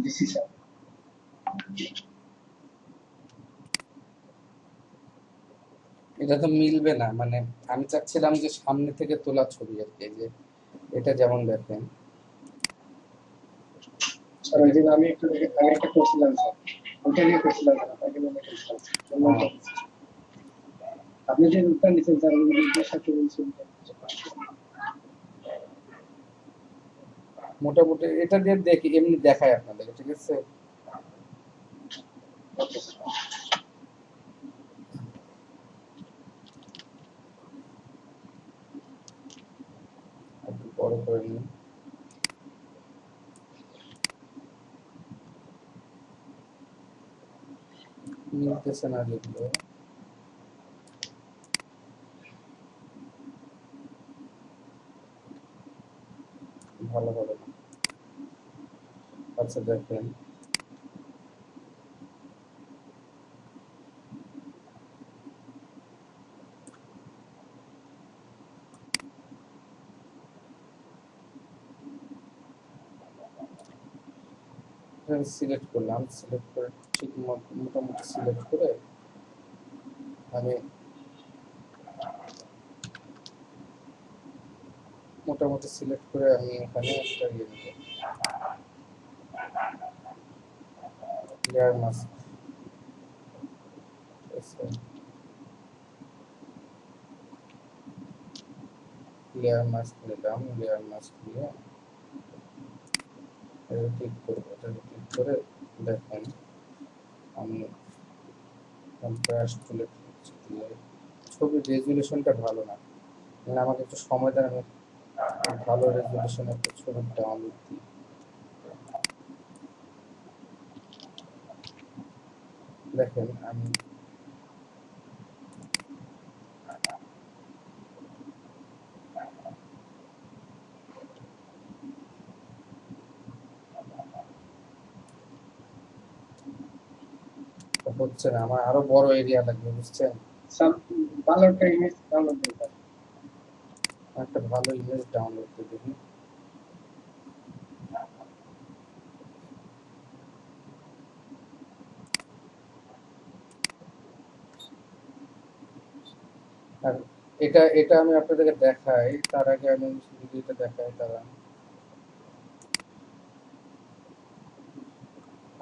দিচ্ছি স্যার। এটা তো মিলবে না, মানে আমি চাচ্ছিলাম যে সামনে থেকে তোলা ছবি আর কি, এই যে এটা যেমন দেখেন। স্যার ওই দিন আমি একটা করছিলাম স্যার, ওইটা নিয়ে করছিলাম স্যার, আপনাকে মনে করছিলাম। ধন্যবাদ। আপনি যে উত্তর নিচ্ছেন স্যার, আমি নিজের সাথে বলছি। মোটামুটি এটা দিয়ে দেখি, এমনি দেখায় আপনাদেরকে, ঠিক আছে? একটু বড় করে নিন। মিলতেছে না যেগুলো, ভালো হবে না। আচ্ছা দেখেন, সিলেক্ট করলাম, সিলেক্ট করে ঠিক মোটামুটি সিলেক্ট করে আমি এখানে একটা ইয়ে দেব, লেয়ার মাস্ক। লেয়ার মাস্ক নিলাম, লেয়ার মাস্ক নিয়ে এটা ক্লিক করবো, এটা ক্লিক করে দেখেন আমি কন্ট্রাস্ট তুলে দিয়ে ছবির রেজুলেশনটা ভালো না, মানে আমাকে একটু সময় দেন, আমি ভালো রেজুলেশন একটা ছবি ডাউনলোড দিই। দেখেন আমি হচ্ছে না, আমার আরো বড় এরিয়া লাগবে, বুঝছেন? স্যার ভালো একটা ইমেজ ডাউনলোড দিন স্যার। একটা ভালো ইমেজ ডাউনলোড করে দেখি। আর এটা এটা আমি আপনাদেরকে দেখাই, তার আগে আমি ভিডিওটা দেখাই। তারা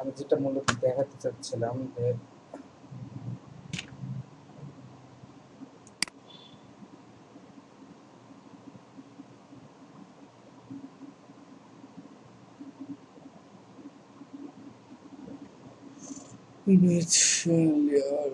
আমি যেটা মূলত দেখাতে চাচ্ছিলাম যে ইমেজ লেয়ার।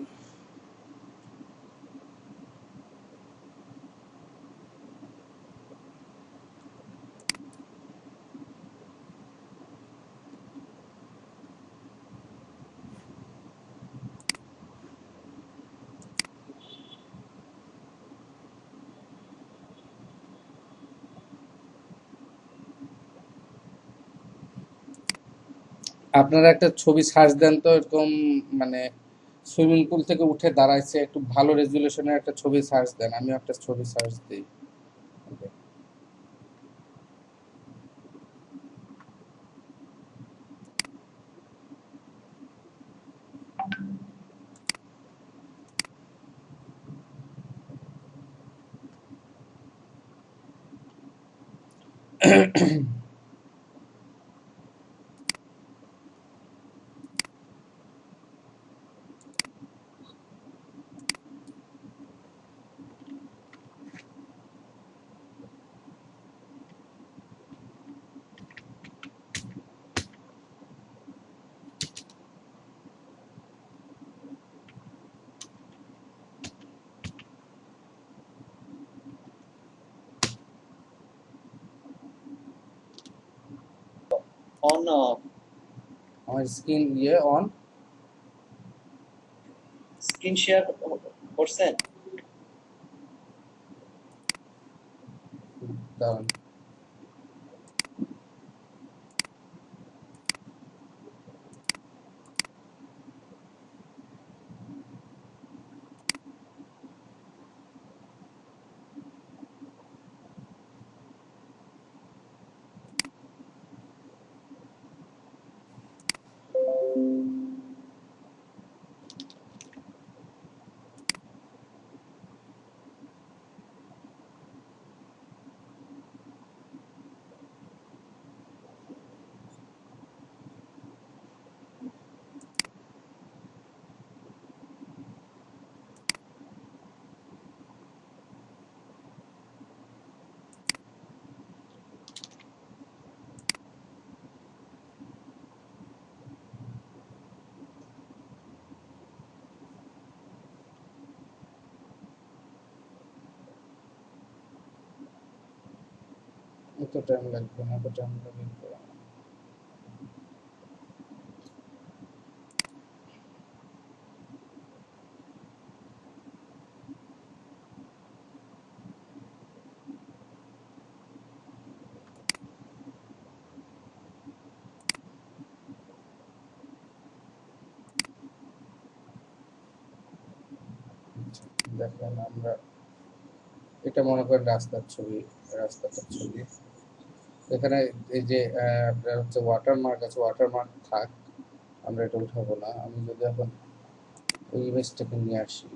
আপনারা একটা ছবি সার্চ দেন তো, এরকম মানে সুইমিং পুল থেকে উঠে দাঁড়াইছে, একটু ভালো রেজুলেশনের একটা ছবি সার্চ দেন, আমিও একটা ছবি সার্চ দিই। অন আমার স্ক্রিন অন। স্ক্রিন শেয়ার করছেন? দাঁড়ান, এত টাইম লাগবে না, এত টাইম লাগবে না। দেখেন, আমরা এটা মনে করেন রাস্তার ছবি, রাস্তাটার ছবি। এখানে এই যে আপনার হচ্ছে ওয়াটারমার্ক আছে, ওয়াটারমার্ক থাক, আমরা এটা উঠাবো না। আমি যদি এখন ওই ইমেজটাকে নিয়ে আসি,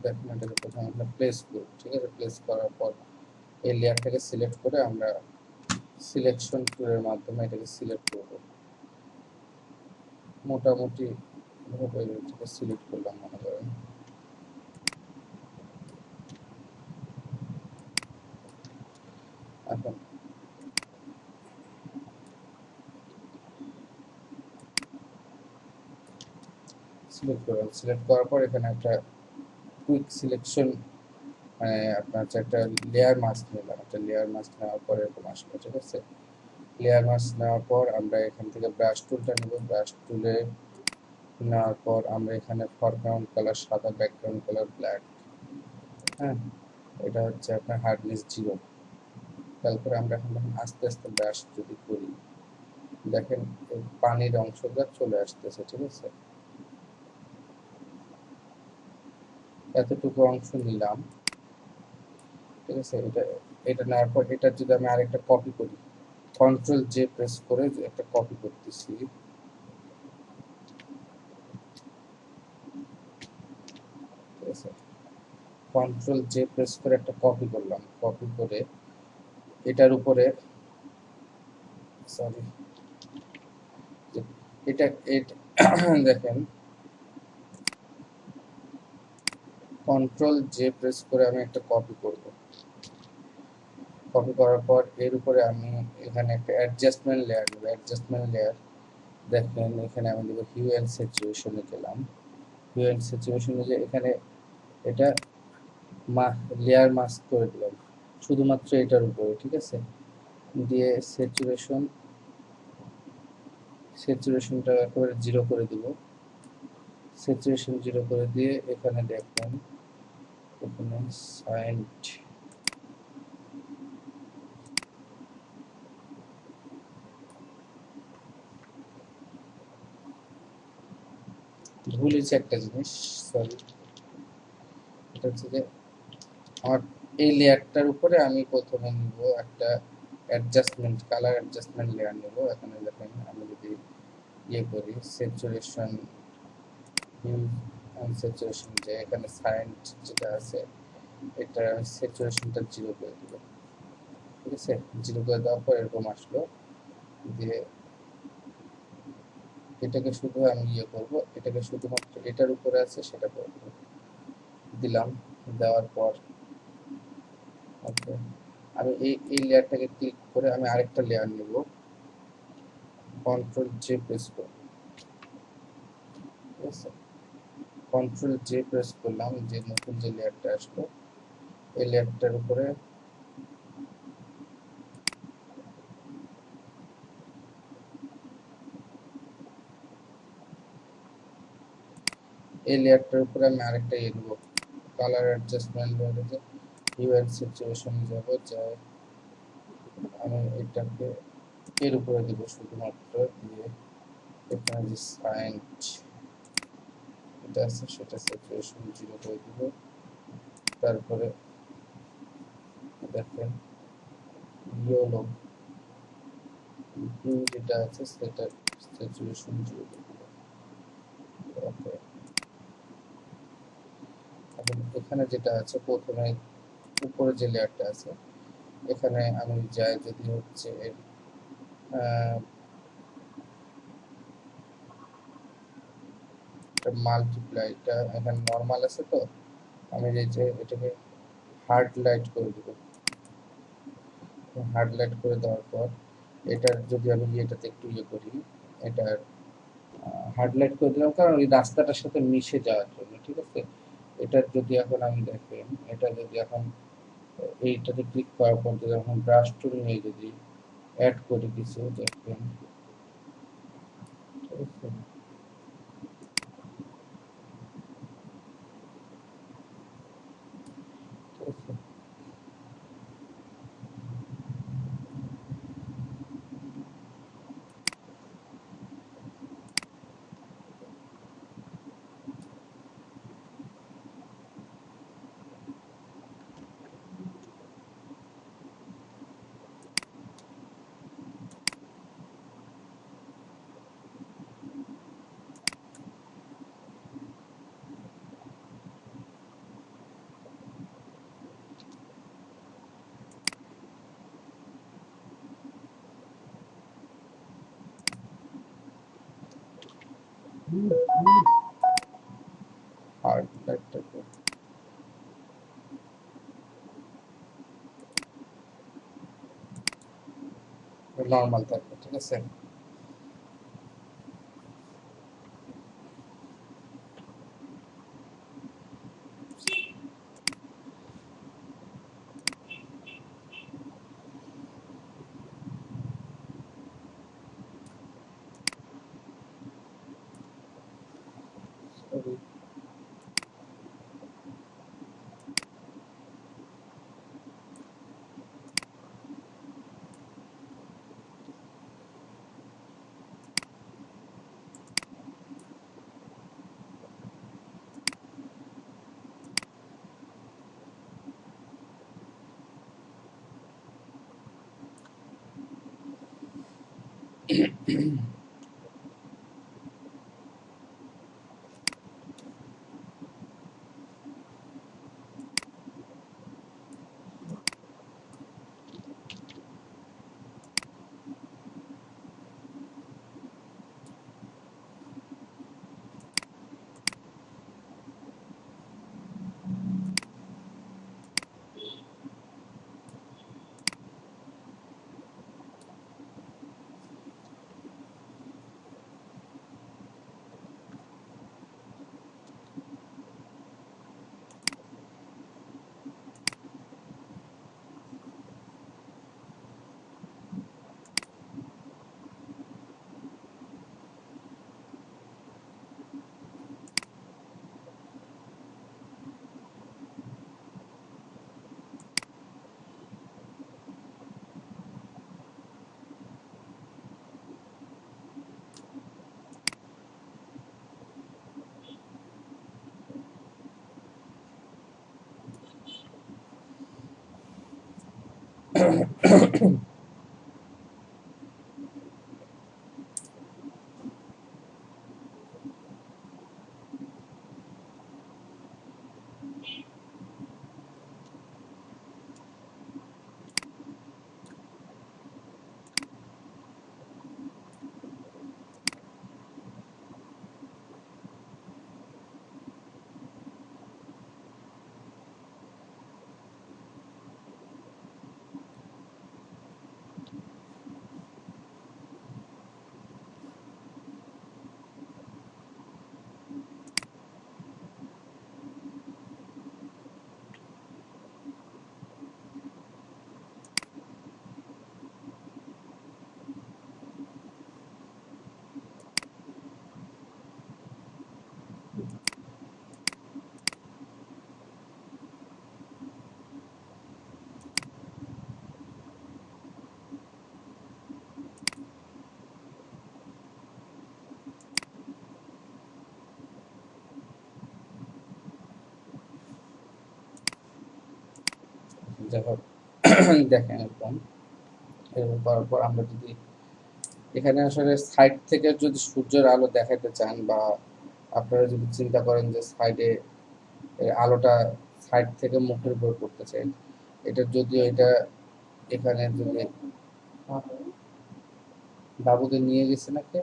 দেখেন এটাকে প্রথমে আমরা প্লেস করব, ঠিক আছে? প্লেস করার পর এই লেয়ারটাকে সিলেক্ট করে আমরা সিলেকশন টুলের মাধ্যমে এটাকে সিলেক্ট করব। মোটামুটি ভাবে এটাকে সিলেক্ট করলাম মনে করেন। এখন সিলেক্ট করলাম, সিলেক্ট করার পর এখানে একটা কুইক সিলেকশন, মানে আপনার হচ্ছে একটা লেয়ার মাস্ক নিলাম। একটা লেয়ার মাস্ক নেওয়ার পর এরকম আসবে, ঠিক আছে? লেয়ার মাস্ক নেওয়ার পর আমরা এখান থেকে ব্রাশ টুলটা নেব। ব্রাশ টুলে নেওয়ার পর আমরা এখানে ফরগ্রাউন্ড কালার সাদা, ব্যাকগ্রাউন্ড কালার ব্ল্যাক। হ্যাঁ, এটা হচ্ছে আপনার হার্ডনেস 0। তারপরে আমরা এখন আস্তে আস্তে ব্রাশ যদি করি, দেখেন এই পানির অংশটা চলে আসতেছে, ঠিক আছে? এতটুকু অংশ নিলাম, ঠিক আছে? এটা এটা নেওয়ার পর এটা যদি আমি আরেকটা কপি করি, কন্ট্রোল জে প্রেস করে যে একটা কপি করতেছি, ঠিক আছে? কন্ট্রোল জে প্রেস করে একটা কপি করলাম, কপি করে এটার উপরে সরি এটা দেখেন কন্ট্রোল জে প্রেস করে আমি একটা কপি করব। কপি করার পর এর উপরে আমি এখানে একটা অ্যাডজাস্টমেন্ট লেয়ার নেব। অ্যাডজাস্টমেন্ট লেয়ার দেখেন এখানে আমি দেবো হিউ অ্যান্ড স্যাচুরেশনে গেলাম। হিউ অ্যান্ড স্যাচুরেশনে যে এখানে এটা লেয়ার মাস্ক করে দিলাম শুধুমাত্র এটার উপরে, ঠিক আছে। দিয়ে স্যাচুরেশনটা একেবারে 0 করে দিব। স্যাচুরেশন 0 করে দিয়ে এখানে দেখেন এখানে সাইন্ট ভুলেছি একটা জিনিস, সরি। এটা হচ্ছে যে আমার এই লেয়ারটার উপরে আমি প্রথমে নিব একটা অ্যাডজাস্টমেন্ট কালার অ্যাডজাস্টমেন্ট লেয়ার নেব। এখানে দেখেন আমি যদি ইয়ে করি স্যাচুরেশন স্যাচুরেশন যে এখানে সাইন্ট যেটা আছে এটা আমি স্যাচুরেশনটা 0 করে দেব, ঠিক আছে। 0 করে দেওয়ার পর এরকম আসলো। দিয়ে এটাকে শুধু আমি ইয়ে করব, এটাকে শুধুমাত্র এটার উপরে আছে সেটা করে দেব। দিলাম, দেওয়ার পর ওকে আমি এই লেয়ারটাকে ক্লিক করে আমি আরেকটা লেয়ার নেব। কন্ট্রোল জে প্রেস করব, ঠিক আছে। কন্ট্রোল জে প্রেস করলাম, যে নতুন যে লেয়ারটা আসলো এই লেয়ারটার উপরে আমি আরেকটা ইয়ে নেব কালার অ্যাডজাস্টমেন্ট লেয়ারে যে হিউ অ্যান্ড স্যাচুরেশন যাব, যাই আমি এটাকে এর উপরে দেব শুধুমাত্র। দিয়ে এখানে যে সাইন্ট এটা আছে সেটা স্যাচুরেশন 0 করে দিব। তারপরে দেখেন ইয়েলো ব্লু যেটা আছে সেটা স্যাচুরেশন 0 করে দিব। ওকে এখন এখানে যেটা আছে প্রথমে উপরে যে লেয়ারটা আছে এখানে আমি যাই যদি হচ্ছে এর মাল্টিপ্লাইটা এখানে নরমাল আছে, তো আমি যে এটাকে হার্ড লাইট করে দিব। হার্ড লাইট করে দেওয়ার পর এটার যদি আমি এটাতে একটু ইয়ে করি, এটার হার্ড লাইট করে দিলাম কারণ ওই রাস্তাটার সাথে মিশে যাওয়ার জন্য, ঠিক আছে। এটার যদি এখন আমি দেখেন এটা যদি এখন এইটাতে ক্লিক করার পর যদি এখন ব্রাশ টুল নিয়ে যদি অ্যাড করে কিছু দেখবেন, ঠিক আছে। ঠিক আছে। হার্ড লাইটটাকে নর্মাল থাকবে, ঠিক আছে। Sorry. যাই হোক, দেখেন এরকম করার পর আমরা যদি এখানে আসলে সাইড থেকে যদি সূর্যের আলো দেখাতে চান, বা আপনারা যদি চিন্তা করেন যে সাইডে আলোটা সাইড থেকে মুখের উপর পড়তেছে, এটা যদিও এটা এখানে যদি বাবুকে নিয়ে গেছে নাকি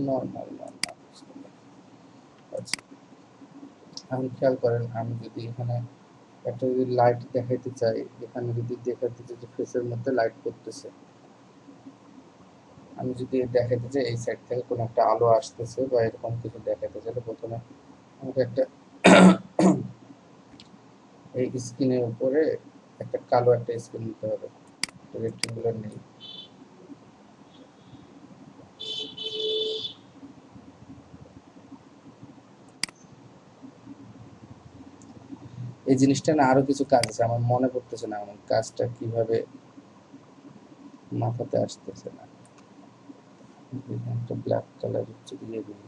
নর্মাল নর্মাল। আচ্ছা, এখন খেয়াল করেন, আমি যদি এখানে একটা যদি লাইট দেখাইতে চাই, এখানে যদি দেখাইতে চাই যে ফেসের মধ্যে লাইট পড়তেছে, আমি যদি দেখাইতে চাই এই সাইড থেকে কোনো একটা আলো আসতেছে বা এরকম কিছু দেখাইতে চাইলে প্রথমে আমাকে একটা এই স্ক্রিনের উপরে একটা কালো একটা স্ক্রিন নিতে হবে, রেক্টেঙ্গুলার নেই। এই জিনিসটা না আরো কিছু কাজ আছে, আমার মনে পড়তেছে না আমার কাজটা কিভাবে মাথাতে আসতেছে না। একটা ব্ল্যাক কালার হচ্ছে দিয়ে দিই।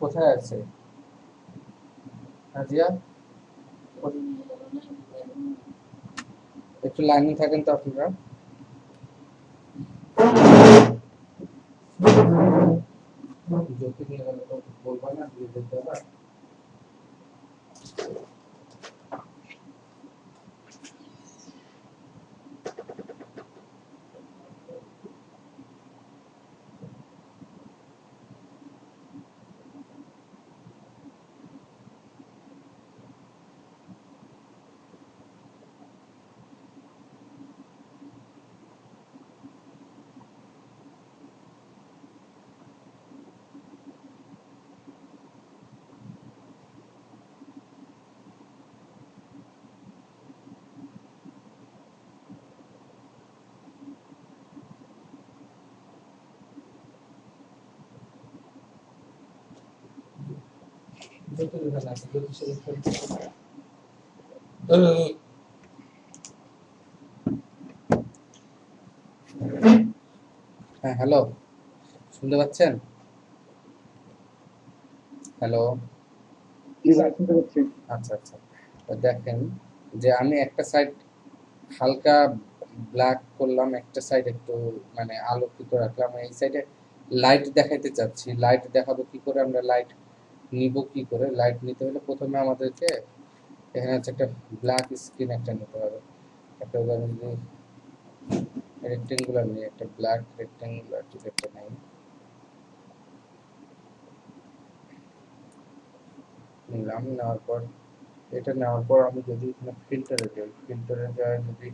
কোথায় আছে নাজিয়া? একটু লাইনে থাকেন তো আপনারা। যৌতুক নিয়ে গেলে তো বলবা না দিয়ে দিতে হবে। যৌতুক এখানে আছে, যৌতুক সাথে খেলতে হবে। হ্যাঁ হ্যালো, শুনতে পাচ্ছেন? হ্যালো। জি স্যার, শুনতে পাচ্ছি। আচ্ছা আচ্ছা, তো দেখেন যে আমি একটা সাইড হালকা ব্ল্যাক করলাম, একটা সাইড একটু মানে আলোকিত রাখলাম, এই সাইডে লাইট দেখাইতে চাচ্ছি। লাইট দেখাবো কি করে, আমরা লাইট নিব কি করে? লাইট নিতে হলে প্রথমে আমাদেরকে এখানে হচ্ছে একটা ব্ল্যাক স্ক্রিন একটা নিতে হবে। একটা উদাহরণ যদি রেক্টেঙ্গুলার নিই, একটা ব্ল্যাক রেক্টেঙ্গুলার যদি একটা নেই, নিলাম। নেওয়ার পর এটা নেওয়ার পর আমি যদি এখানে ফিল্টারে যাই, ফিল্টারে যাই যদি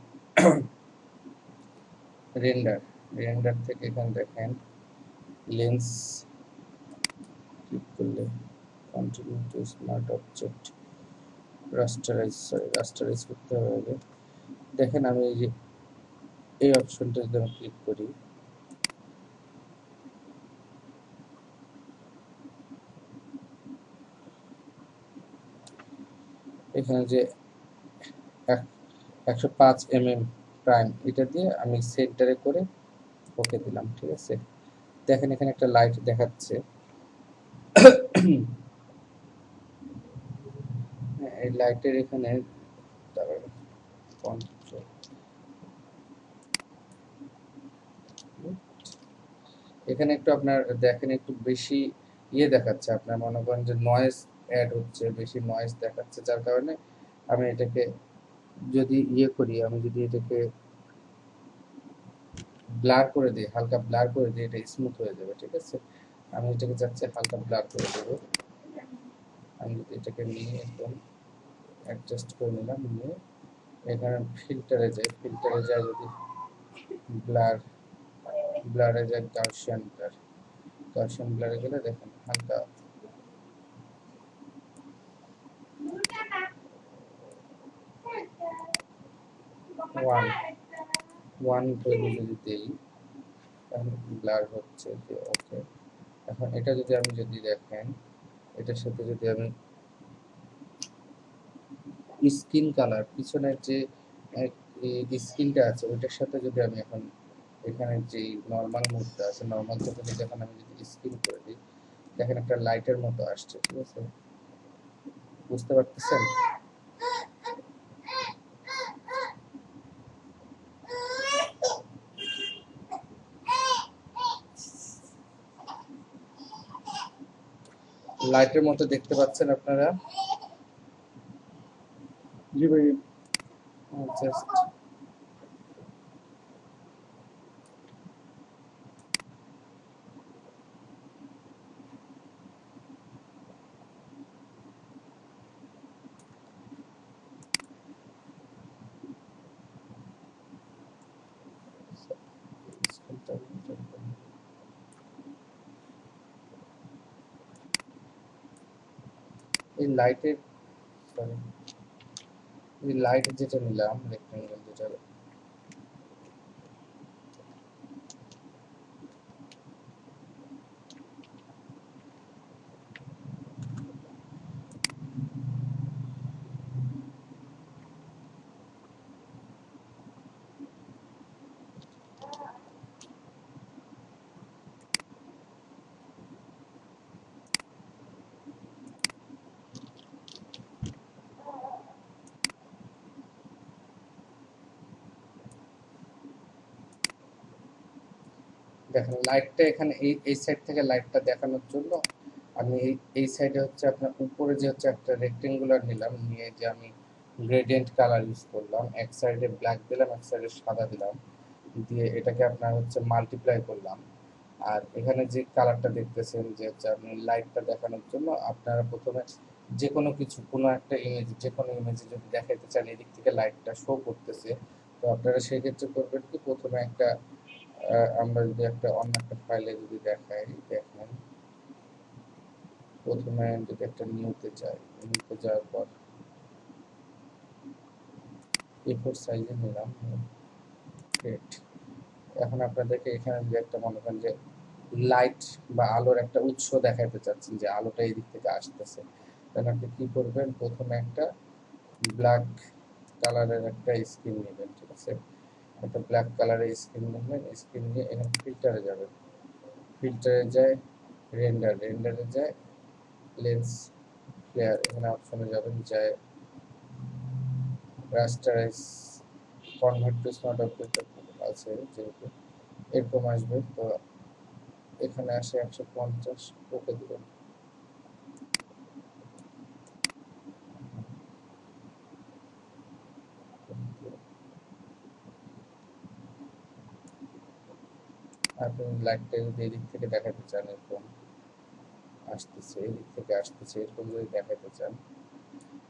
রেন্ডার, রেন্ডার থেকে এখানে দেখেন লেন্স ক্লিক করলে continue to smart object rasterise, sorry rasterise করতে হবে। দেখেন আমি এই যে এই অপশনটা যদি আমি ক্লিক করি, এখানে যে 105 mm প্রাইম, এটা দিয়ে আমি সেন্টারে করে ওকে দিলাম, ঠিক আছে। দেখেন এখানে একটা লাইট দেখাচ্ছে। এই লাইটের এখানে এখানে একটু আপনার দেখেন একটু বেশি দেখাচ্ছে, আপনার মনে করেন যে নয়েজ অ্যাড হচ্ছে, বেশি নয়েজ দেখাচ্ছে, যার কারণে আমি এটাকে যদি করি, আমি যদি এটাকে ব্লার করে দিই, হালকা ব্লার করে দিই, এটা স্মুথ হয়ে যাবে, ঠিক আছে। আমি এটাকে চাচ্ছি হালকা ব্লার করে দেবো। আমি যদি এটাকে নিয়ে একদম অ্যাডজাস্ট করে নিলাম, নিয়ে এখানে ফিল্টারে যাই, ফিল্টারে যাই যদি ব্লার, ব্লারে যাই গাউসিয়ান ব্লার, গাউসিয়ান ব্লারে গেলে দেখেন হালকা ওয়ান ভ্যালু যদি দিই তাহলে ব্লার হচ্ছে যে ওকে। এখন এটা যদি আমি যদি দেখেন এটার সাথে যদি আমি স্কিন কালার পিছনের যে স্কিনটা আছে ওইটার সাথে যদি আমি এখন এখানে যে নর্মাল মোডটা আছে, নর্মাল থেকে যদি এখন আমি যদি স্কিন করে দিই, দেখেন একটা লাইটের মতো আসছে, ঠিক আছে। বুঝতে পারতেছেন? লাইটের মতো দেখতে পাচ্ছেন আপনারা? জি ভাই। জাস্ট এই লাইটের, সরি এই লাইট যেটা নিলাম রেক্টেঙ্গেল যেটা, দেখেন লাইটটা এখানে এই সাইড থেকে লাইটটা দেখানোর জন্য আমি এই সাইডে হচ্ছে আপনার উপরে যে হচ্ছে একটা রেক্টেঙ্গুলার নিলাম, নিয়ে যে আমি গ্রেডিয়েন্ট কালার ইউজ করলাম, এক সাইডে ব্ল্যাক দিলাম, এক সাইডে সাদা দিলাম, দিয়ে এটাকে আপনার হচ্ছে মাল্টিপ্লাই করলাম। আর এখানে যে কালারটা দেখতেছেন যে হচ্ছে আপনি লাইটটা দেখানোর জন্য আপনারা প্রথমে যে কোনো কিছু, কোনো একটা ইমেজ, যে কোনো ইমেজে যদি দেখাইতে চান এদিক থেকে লাইটটা শো করতেছে, তো আপনারা সেই ক্ষেত্রে করবেন কি, প্রথমে একটা আমরা যদি একটা অন্য একটা ফাইলে যদি দেখাই, দেখেন প্রথমে যদি একটা নিউতে যাই, নিউতে যাওয়ার পর A4 সাইজে নিলাম, গ্রেট। এখন আপনাদেরকে এখানে যে একটা মনে করেন যে লাইট বা আলোর একটা উৎস দেখাতে চাচ্ছেন যে আলোটা এই দিক থেকে আসতেছে, তাহলে আপনি কি করবেন, প্রথমে একটা ব্ল্যাক কালারের একটা স্ক্রিন নেবেন, ঠিক আছে, একটা ব্ল্যাক কালারের স্ক্রিন নেবেন, স্ক্রিন নিয়ে এখানে ফিল্টারে যাবেন, ফিল্টারে যায় রেন্ডারে যায় লেন্স ফ্লেয়ার, এখানে অপশনে যাবেন, যায় rasterise convert to smart object আছে যেহেতু এরকম আসবে, তো এখানে আসে 150 ওকে দিবেন। আপনি লাইটটা যদি এদিক থেকে দেখাতে চান, এরকম আসতেছে, এদিক থেকে আসতেছে, এরকম যদি দেখাতে চান,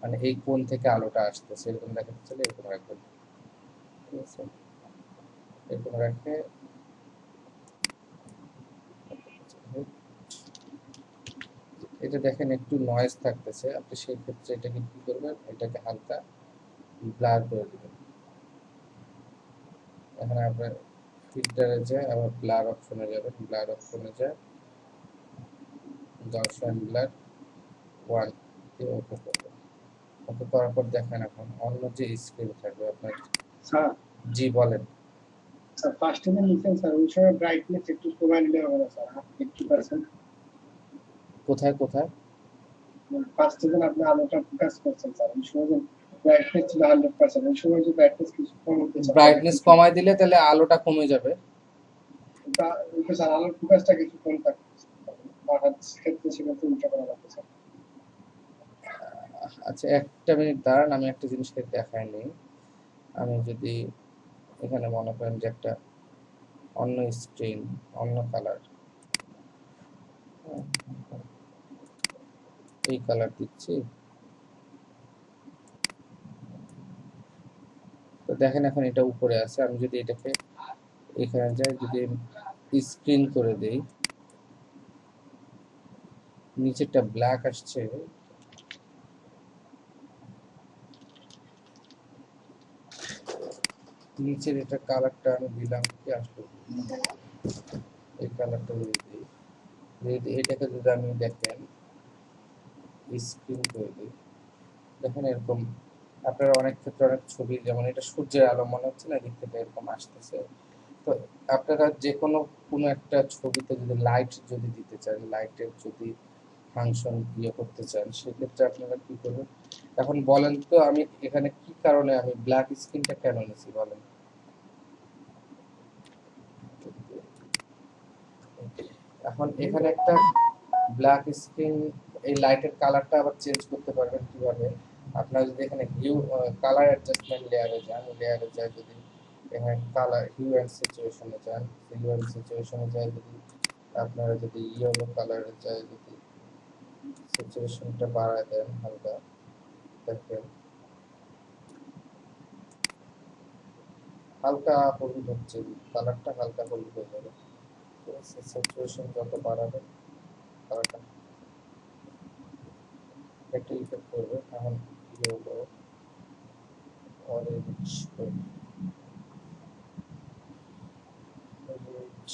মানে এই কোণ থেকে আলোটা আসতেছে এরকম দেখাতে চাইলে এরকম রাখবেন, ঠিক আছে, এরকম রাখে এটা দেখেন একটু নয়েজ থাকতেছে, আপনি সেই ক্ষেত্রে এটাকে কি করবেন, এটাকে হালকা ব্লার করে দিবেন। এখানে আপনার ফিল্টারে যায়, আবার ব্লার অপশনে যাবেন, ব্লার অপশনে যায় গাউসিয়ান ব্লার 1 দিয়ে ওকে করবেন। ওকে করার পর দেখেন এখন অন্য যে স্ক্রিন থাকবে আপনার, স্যার জি বলেন। স্যার ফার্স্টে যে লিখেন স্যার ওই সময় ব্রাইটনেস একটু কমায় নিলে হবে না স্যার, 80%? কোথায় কোথায় ফার্স্টে যখন আপনি আলোটা ফোকাস করছেন স্যার ওই সময় যে ব্রাইটনেস ছিল 100%, ওই সময় যে ব্রাইটনেস কিছু কম হতে চান ব্রাইটনেস কমায় দিলে তাহলে আলোটা কমে যাবে। ওইটা স্যার আলোর ফোকাসটা কিছু কম থাকে, ক্ষেত্রে সেক্ষেত্রে উল্টা করা লাগবে স্যার। আচ্ছা একটা মিনিট দাঁড়ান, আমি একটা জিনিসকে দেখাইনি। আমি যদি এখানে মনে করেন যে একটা অন্য স্ক্রিন, অন্য কালার, এই কালার দিচ্ছি, তো দেখেন এখন এটা উপরে আছে, আমি যদি এটাকে এখানে যাই, যদি স্ক্রিন করে দেই, নিচেরটা ব্ল্যাক আসছে, নিচের এটা কালারটা আমি দিলাম কি আসলো, এই কালারটা যদি দিই, যদি এটাকে যদি আমি দেখেন স্ক্রিন করে দিই, দেখেন এরকম আপনারা অনেক ক্ষেত্রে অনেক ছবি, যেমন এটা সূর্যের আলো মনে হচ্ছে না, এদিক থেকে এরকম আসতেছে, তো আপনারা যে কোনো একটা ছবিতে যদি লাইট যদি দিতে চান, লাইটের যদি ফাংশন ইয়ে করতে চান, সেক্ষেত্রে আপনারা কি করবেন, এখন বলেন তো আমি এখানে কি কারণে আমি ব্ল্যাক স্ক্রিনটা কেন নিয়েছি বলেন। এখন এখানে একটা ব্ল্যাক স্ক্রিন, এই লাইটের কালারটা আবার চেঞ্জ করতে পারবেন কিভাবে, আপনারা যদি এখানে হিউ কালার অ্যাডজাস্টমেন্ট লেয়ারে যান, লেয়ারে যায় যদি এখানে কালার হিউ অ্যান্ড সিচুয়েশনে যান, হিউ অ্যান্ড সিচুয়েশনে যায় যদি আপনারা যদি ইয়েলো কালারে যায়, যদি সিচুয়েশনটা বাড়ায় দেন হালকা, দেখেন হালকা হলুদ হচ্ছে, কালারটা হালকা হলুদ হয়ে যাবে, ঠিক আছে, স্যাচুরেশন যত বাড়াবে কালারটা একটু ইফেক্ট করবে। এখন ইয়েলো অরেঞ্জ অরেঞ্জ,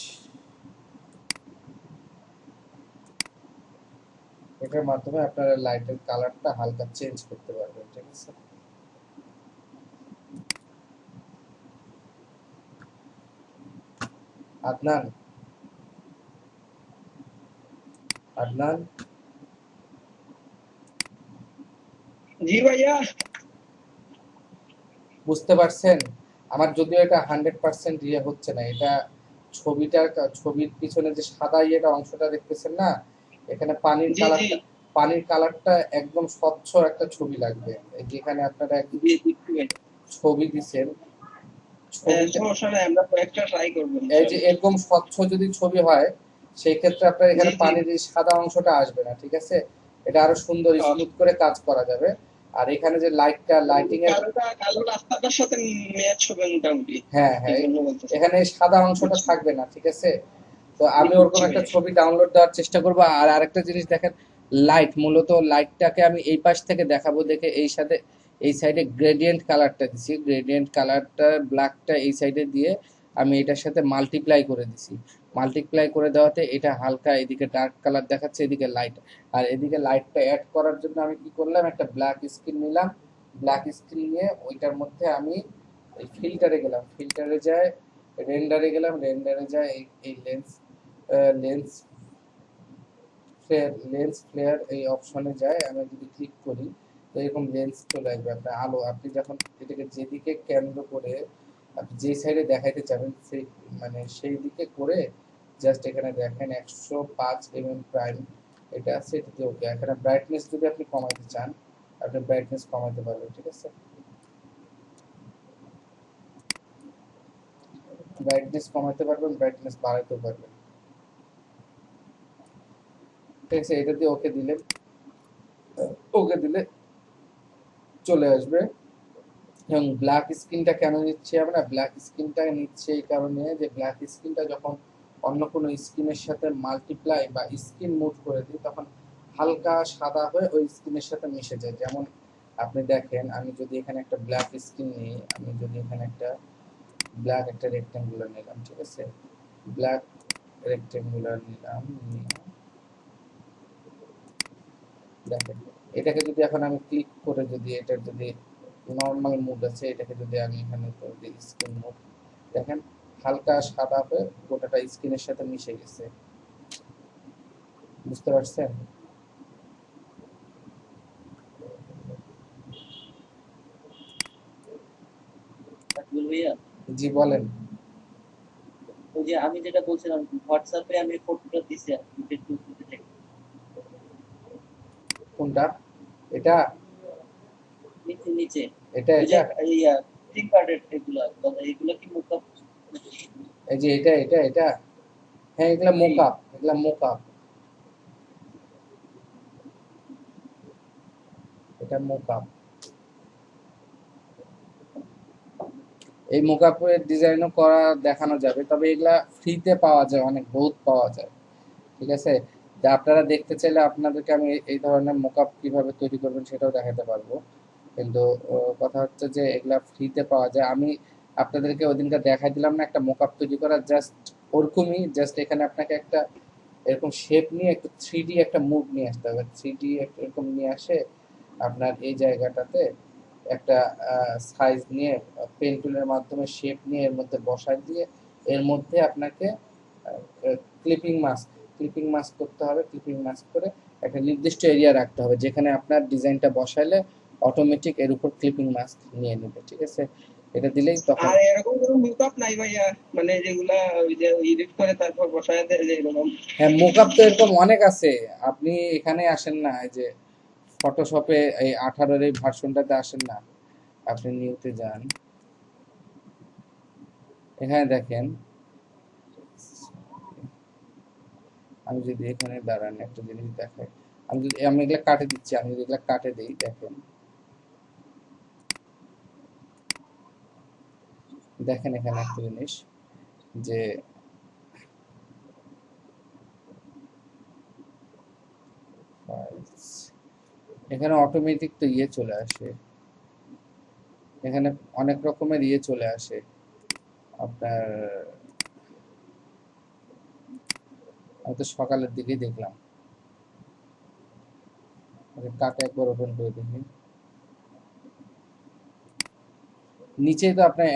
এটার মাধ্যমে আপনারা লাইটের কালারটা হালকা চেঞ্জ করতে পারবেন, ঠিক আছে। আদনান, আদনান জি ভাইয়া। বুঝতে পারছেন, আমার যদিও এটা 100% ইয়ে হচ্ছে না, এটা ছবির পিছনে যে সাদা ইয়েটা অংশটা দেখতেছেন না, এখানে জি জি পানির কালারটা একদম স্বচ্ছ একটা ছবি লাগবে। এই যেখানে আপনারা একদম জি দেখতে পাই। ছবি দিছেন, ছবিটা সমস্যা নাই, আমরা কয়েকটা ট্রাই করবো এই যে ইনশাআল্লাহ। এরকম স্বচ্ছ যদি ছবি হয়, সেই ক্ষেত্রে আপনার জি এখানে জি পানির এই সাদা অংশটা আসবে না, ঠিক আছে? এটা আরো সুন্দর আহ, স্মুথ করে কাজ করা যাবে। আর এখানে যে লাইটিং এর, কালো রাস্তাটার সাথে ম্যাচ হবে মোটামুটি, হ্যাঁ এই হ্যাঁ, জন্য বলতেছি। এখানে এই সাদা অংশটা থাকবে না, ঠিক আছে? তো আমি ওরকম জি একটা ভাইয়া। ছবি ডাউনলোড দেওয়ার চেষ্টা করবো। আর আরেকটা জিনিস দেখেন, মূলত লাইটটাকে আমি এই পাশ থেকে দেখাবো, দেখে এই সাইডে গ্রেডিয়েন্ট কালারটা দিছি, গ্রেডিয়েন্ট কালারটা ব্ল্যাকটা এই সাইডে দিয়ে আমি এটার সাথে মাল্টিপ্লাই করে দিছি। মাল্টিপ্লাই করে দেওয়াতে এটা হালকা এদিকে ডার্ক কালার দেখাচ্ছে, এদিকে লাইট। আর এদিকে লাইটটা অ্যাড করার জন্য আমি কি করলাম, একটা ব্ল্যাক স্ক্রিন নিলাম। ব্ল্যাক স্ক্রিন নিয়ে ওইটার মধ্যে আমি এই ফিল্টারে গেলাম, ফিল্টারে যায় রেন্ডারে গেলাম, রেন্ডারে যায় এই লেন্স লেন্স ফ্লেয়ার এই অপশনে যায়। আমি যদি ক্লিক করি তো এরকম লেন্স চলে আসবে আপনার আলো। আপনি যখন এটাকে যেদিকে কেন্দ্র করে আপনি যে সাইডে দেখাইতে চাবেন সেই দিকে করে জাস্ট এখানে দেখেন 105 প্রাইম এটা আছে, এটাতে ওকে। এখানে ব্রাইটনেস যদি আপনি কমাইতে চান, আপনি ব্রাইটনেস কমাইতে পারবেন, ঠিক আছে? ব্রাইটনেস কমাইতে পারবেন, ব্রাইটনেস বাড়াইতেও পারবেন, ঠিক আছে? এটা দিয়ে ওকে দিলে চলে আসবে। এবং ব্ল্যাক স্ক্রিনটা কেন নিচ্ছি আমরা, ব্ল্যাক স্ক্রিনটা নিচ্ছে এই কারণে যে ব্ল্যাক স্ক্রিনটা যখন অন্য কোনো স্ক্রিনের সাথে মাল্টিপ্লাই বা স্ক্রিন মুভ করে দিই, তখন হালকা সাদা হয়ে ওই স্ক্রিনের সাথে মিশে যায়। যেমন আপনি দেখেন, আমি যদি এখানে একটা ব্ল্যাক স্ক্রিন নিই, আমি যদি এখানে একটা ব্ল্যাক একটা রেক্ট্যাঙ্গুলার নিলাম, ঠিক আছে? ব্ল্যাক রেক্ট্যাঙ্গুলার নিলাম, নিয়ে দেখেন এটাকে যদি এখন আমি ক্লিক করে যদি এটার যদি নর্মাল মুড আছে, এটাকে যদি আমি এখানে করে দিই স্ক্রিন মুড, দেখেন হালকা সাদা হয়ে গোটাটা স্ক্রিনের সাথে মিশে গেছে। বুঝতে পারছেন? রাকিবুল ভাইয়া, জি বলেন। ওই যে আমি যেটা বলছিলাম, হোয়াটসঅ্যাপে আমি ফটোটা দিছি, আপনি একটু দিতে চাই। কোনটা? এটা নিচে নিচে এটা ওই যে এটা গ্রিটিং কার্ডের এগুলা এগুলা কি মোকা? এই যে এটা হ্যাঁ, এগুলা জি মোকআপ, এগুলা মোকআপ, এটা মোকআপ। এই মোকআপের ডিজাইনও করা দেখানো যাবে, তবে এগুলা ফ্রিতে পাওয়া যায়, অনেক বহুত পাওয়া যায়, ঠিক আছে? তা আপনারা দেখতে চাইলে আপনাদেরকে আমি এই ধরনের মোকআপ কিভাবে তৈরি করবেন সেটাও দেখাতে পারবো। কিন্তু কথা হচ্ছে যে এগুলা ফ্রিতে পাওয়া যায়। আমি আপনাদেরকে ওইদিনকে দেখাই দিলাম না একটা মোকআপ তৈরি করা, জাস্ট ওরকমই। জাস্ট এখানে আপনাকে একটা এরকম শেপ নিয়ে একটু 3D একটা মুভ নিয়ে আসতে হবে। 3D এরকম নিয়ে আসে আপনার এই জায়গাটাতে একটা সাইজ নিয়ে পেন টুলের মাধ্যমে শেপ নিয়ে এর মধ্যে বসায় দিয়ে এর মধ্যে আপনাকে ক্লিপিং মাস্ক ক্লিপিং মাস্ক করতে হবে। ক্লিপিং মাস্ক করে একটা নির্দিষ্ট এরিয়া রাখতে হবে, যেখানে আপনার ডিজাইনটা বসাইলে অটোমেটিক এর উপর ক্লিপিং মাস্ক নিয়ে নেবে, ঠিক আছে? এটা দিলেই তখন। আর এরকম কোনো মেকআপ নাই ভাইয়া, মানে যেগুলা ওই যে এডিট করে তারপর বসায় দেয় যে এরকম? হ্যাঁ, মোকআপ তো এরকম অনেক আছে। আপনি এখানে আসেন না, এই যে ফটোশপে এই 18-এর এই ভার্সনটাতে আসেন না, আপনি নিউতে যান, এখানে দেখেন। আমি যদি এখানে দাঁড়ান একটা জিনিস দেখাই, আমি এগুলা কাটে দিচ্ছি, আমি যদি এগুলা কাটে দিই, দেখেন দেখেন এখানে একটা জিনিস যে files, এখানে অটোমেটিক তো ইয়ে চলে আসে, এখানে অনেক রকমের ইয়ে চলে আসে আপনার। আমি তো সকালের দিকেই দেখলাম, কাটে একবার ওপেন করে দেখি। নিচেই তো আপনার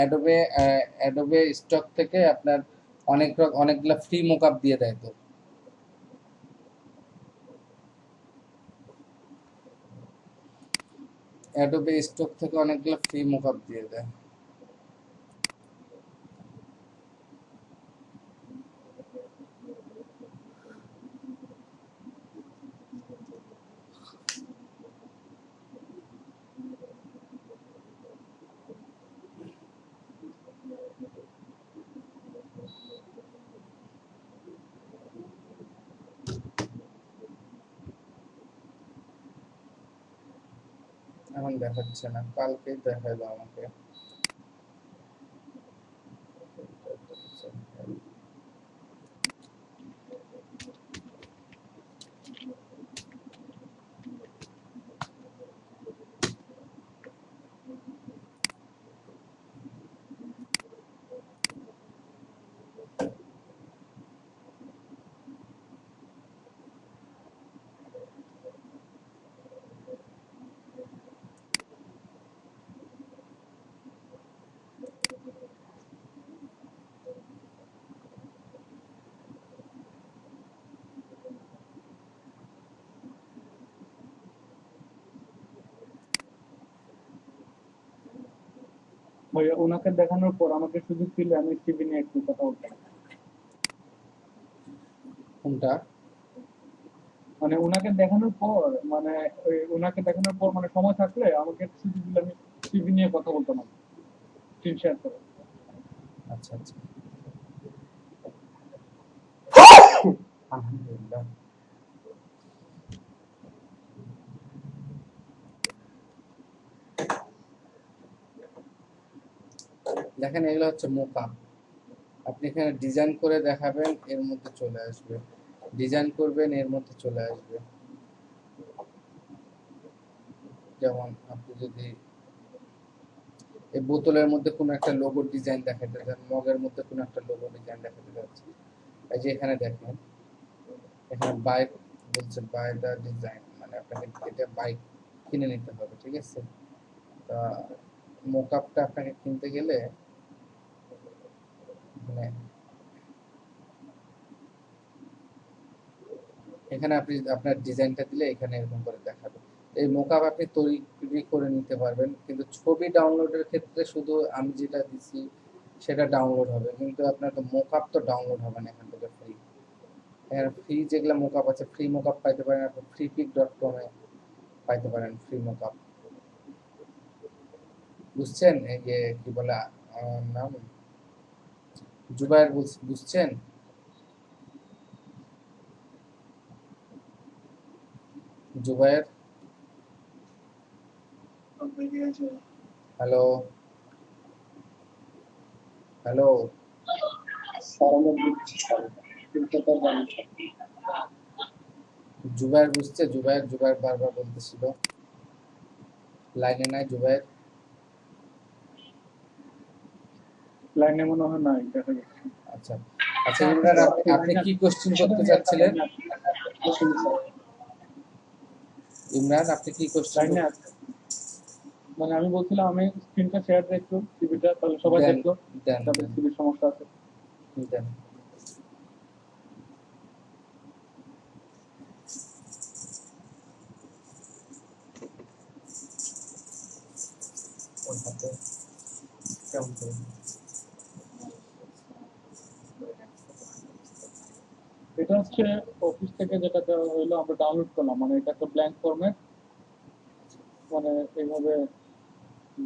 অ্যাডোবে স্টক থেকে আপনার অনেকগুলা ফ্রি মোকআপ দিয়ে দেয়। তো অ্যাডোবে স্টক থেকে অনেকগুলো ফ্রি মোকআপ দিয়ে দেয়। এখন দেখাচ্ছে না, কালকেই দেখাইলো আমাকে। ভাইয়া ওনাকে দেখানোর পর আমাকে সুযোগ দিলে আমি সিভি নিয়ে একটু কথা বলতাম। কোনটা? মানে ওনাকে দেখানোর পর মানে ওনাকে দেখানোর পর মানে সময় থাকলে আমাকে একটু সুযোগ দিলে আমি সিভি নিয়ে কথা বলতাম, স্ক্রিন শেয়ার করে। আচ্ছা আচ্ছা, আলহামদুলিল্লাহ। দেখেন এগুলো হচ্ছে মোকআপ। আপনি এখানে ডিজাইন করে দেখাবেন, এর মধ্যে চলে আসবে, ডিজাইন করবেন, এর মধ্যে চলে আসবে। যেমন আপনি যদি এই বোতলের মধ্যে কোনো একটা লোগো ডিজাইন দেখাতে চান, মগের মধ্যে কোনো একটা লোগো ডিজাইন দেখাতে যাচ্ছে, এই যে এখানে দেখেন, এখানে বাইক বলছে, বাই দা ডিজাইন, মানে আপনাকে এটা বাইক কিনে নিতে হবে, ঠিক আছে? তা মোকআপটা আপনাকে কিনতে গেলে মানে এখানে আপনি আপনার ডিজাইনটা দিলে এখানে এরকম করে দেখাবে। এই মোকআপ আপনি তৈরি করে নিতে পারবেন, কিন্তু ছবি ডাউনলোডের ক্ষেত্রে শুধু আমি যেটা দিছি সেটা ডাউনলোড হবে, কিন্তু আপনার তো মোকআপ তো ডাউনলোড হবে না এখান থেকে ফ্রি। এখানে ফ্রি যেগুলো মোকআপ আছে, ফ্রি মোকআপ পাইতে পারেন আপনি freepik.com এ পাইতে পারেন ফ্রি মোকআপ। বুঝছেন? এই যে কি বলে নাম জুবায়ের, বুঝছেন? জুবায়ের, হ্যালো হ্যালো, স্যার আমরা বুঝছি স্যার, কিন্তু তো জানি স্যার। জুবায়ের বুঝছে? জুবায়ের বারবার বলতেছিল, লাইনে নাই জুবায়ের। লাইনে মনে হয় নাই, দেখা যাচ্ছে। আচ্ছা আচ্ছা, ইমরান আপনি কি কোশ্চেন করতে চাচ্ছিলেন? ইমরান আপনি কি কোশ্চেন? লাইনে আছে মানে আমি বলছিলাম আমি স্ক্রিনটা শেয়ার দিই একটু সিভিটা, তাহলে সবাই দেন দেখলো দেন যাদের দেন সিভির সমস্যা আছে। দেন। ওই হাতে কেমন করে? এটা হচ্ছে অফিস থেকে যেটা দেওয়া হলো, আমরা ডাউনলোড করলাম, মানে এটা একটা ব্ল্যাঙ্ক ফরম্যাট, মানে এইভাবে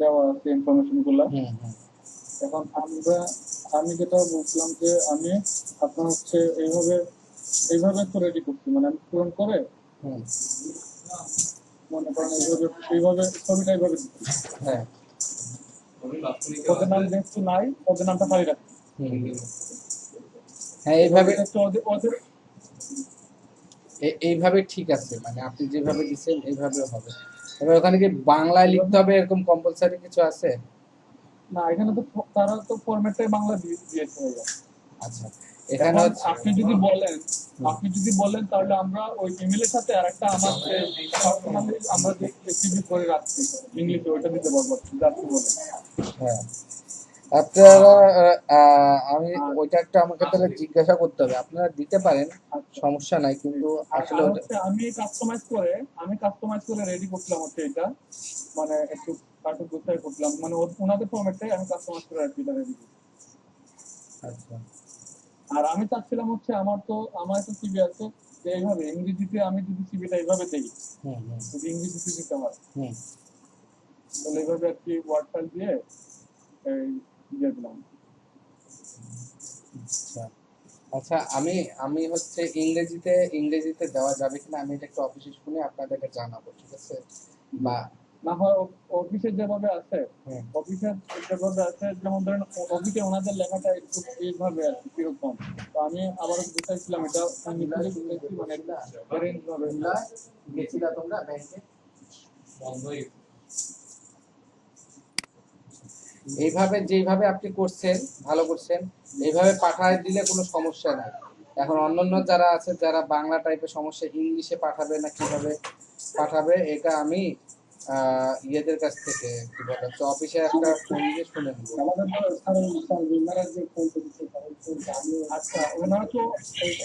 দেওয়া আছে ইনফরমেশন গুলা। হুম হুম এখন আমি যেটা বলছিলাম যে আমি আপনার হচ্ছে এইভাবে তো রেডি করছি, মানে আমি পূরণ করে হুম, মনে করেন এইভাবে ছবিটা এইভাবে দিচ্ছি। হ্যাঁ ওদের নাম যেহেতু নাই, ওদের নামটা খালি রাখছি। হুম, হ্যাঁ এইভাবে এটা হচ্ছে ওদের এইভাবে ঠিক আছে, মানে আপনি যেভাবে দিচ্ছেন এইভাবে হবে। এবার ওখানে কি বাংলায় লিখতে হবে এরকম কম্পালসারি কিছু আছে? না, এখানে তো তারা তো ফরম্যাটটাই বাংলা দিয়েছে ভাইয়া। আচ্ছা, এখানে এখন হচ্ছে আপনি যদি বলেন তাহলে আমরা ওই ইমেলের সাথে আরেকটা আমার পার্সোনালি আমরা যে সিভি করে রাখছি ইংলিশে, ওইটা দিতে পারবো যাচ্ছি বলে। হ্যাঁ আপনারা আমি ওইটা একটা আমাকে তাহলে জিজ্ঞাসা করতে হবে, আপনারা দিতে পারেন, সমস্যা নাই, কিন্তু আসলে আর ওটা হচ্ছে আমি কাস্টমাইজ করে রেডি করছিলাম হচ্ছে এটা, মানে একটু কাটু গোছায় করছিলাম, মানে ওনাদের ফরম্যাটটাই আমি কাস্টমাইজ করে রাখছি এটা রেডি করছি। আচ্ছা আর আমি চাচ্ছিলাম হচ্ছে আমার একটা সিভি আছে যে এইভাবে ইংরেজিতে আমি যদি সিভিটা এইভাবে দিই, হুম হুম যদি ইংরেজিতে দিতে হয় হুম, তাহলে এইভাবে আর কি ওয়ার্ড ফাইল দিয়ে এই দিয়ে দিলাম। আচ্ছা আচ্ছা, আমি হচ্ছে ইংরেজিতে দেওয়া যাবে কিনা আমি এটা একটু অফিসে শুনে আপনাদেরকে জানাবো, ঠিক আছে? বা না হয় অফিসে যেভাবে আছে, হুম। অফিসে যেভাবে আছে, যেমন ধরেন অফিসে ওনাদের লেখাটা একটু এইভাবে আছে কিরকম। তো আমি আবার বুঝাইছিলাম এটা মিছিলে বুঝাইছি, মানে অ্যারেঞ্জ ভাবে। গেছিলা তোমরা ব্যাংকে? এইভাবে যেইভাবে আপনি করছেন ভালো করছেন, এইভাবে পাঠায় দিলে কোনো সমস্যা নাই। এখন অন্যান্য যারা আছে যারা বাংলা টাইপের সমস্যা, ইংলিশে পাঠাবে না কিভাবে পাঠাবে, এটা আমি ইয়েদের কাছ থেকে কি বলে হচ্ছে অফিসে একটা ফোন দিয়ে শুনে নেবো। আমাদের তো স্যার ওনারা যে ফোনটা দিচ্ছে তার ওই ফোনটা আমি আচ্ছা, ওনারা তো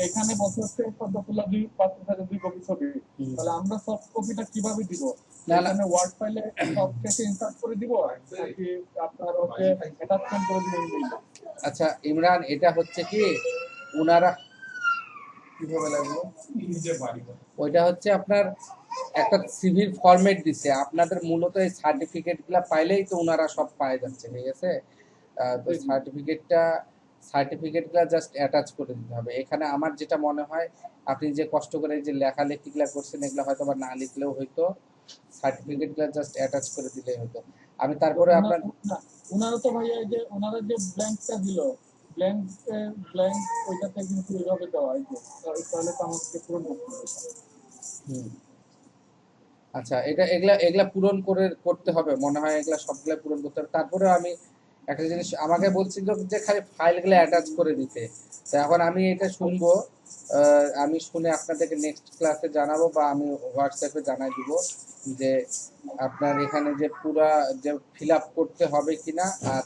এখানে বসে হচ্ছে পদ্মফুল্লা 2 কপি ছবি, হুম। তাহলে আমরা সফট কপিটা কিভাবে দিব? না, না। এখানে ওয়ার্ড ফাইলে সব শেষে ইনসার্ট করে দিব, নাকি আপনার হচ্ছে অ্যাটাচমেন্ট করে দিবেন email? আচ্ছা ইমরান, এটা হচ্ছে কি ওনারা কিভাবে লাগলো, ওইটা হচ্ছে আপনার একটা সিভির ফরম্যাট দিছে, আপনাদের মূলত এই সার্টিফিকেট গুলা পাইলেই তো ওনারা সব পায় যাচ্ছে, ঠিক আছে? তো সার্টিফিকেটগুলো জাস্ট অ্যাটাচ করে দিতে হবে। এখানে আমার যেটা মনে হয়, আপনি যে কষ্ট করে যে লেখালেখিগুলো করছেন এগুলো হয়তো বা না লিখলেও হয়তো, সার্টিফিকেটগুলো জাস্ট অ্যাটাচ করে দিলেই হতো। আমি তারপরে আপনার ওনারা তো ভাইয়া এই যে ওনারা যে ব্ল্যাঙ্কটা দিল, ব্ল্যাঙ্ক ব্ল্যাঙ্ক ওইটাতে কিন্তু এইভাবে দেওয়া, এই যে তাহলে তো আমাকে পূরণ করতে হবে। হুম। আচ্ছা, এটা এগুলা এগুলা পূরণ করতে হবে মনে হয়, এগুলা সবগুলা পূরণ করতে হবে। তারপরে আমি একটা জিনিস আমাকে বলছিল যে খালি ফাইলগুলো অ্যাটাচ করে দিতে। তো এখন আমি এটা শুনবো, আমি শুনে আপনাদেরকে নেক্সট ক্লাসে জানাবো, বা আমি হোয়াটসঅ্যাপে জানাই দিব যে আপনার এখানে যে পুরা যে ফিল আপ করতে হবে কিনা, আর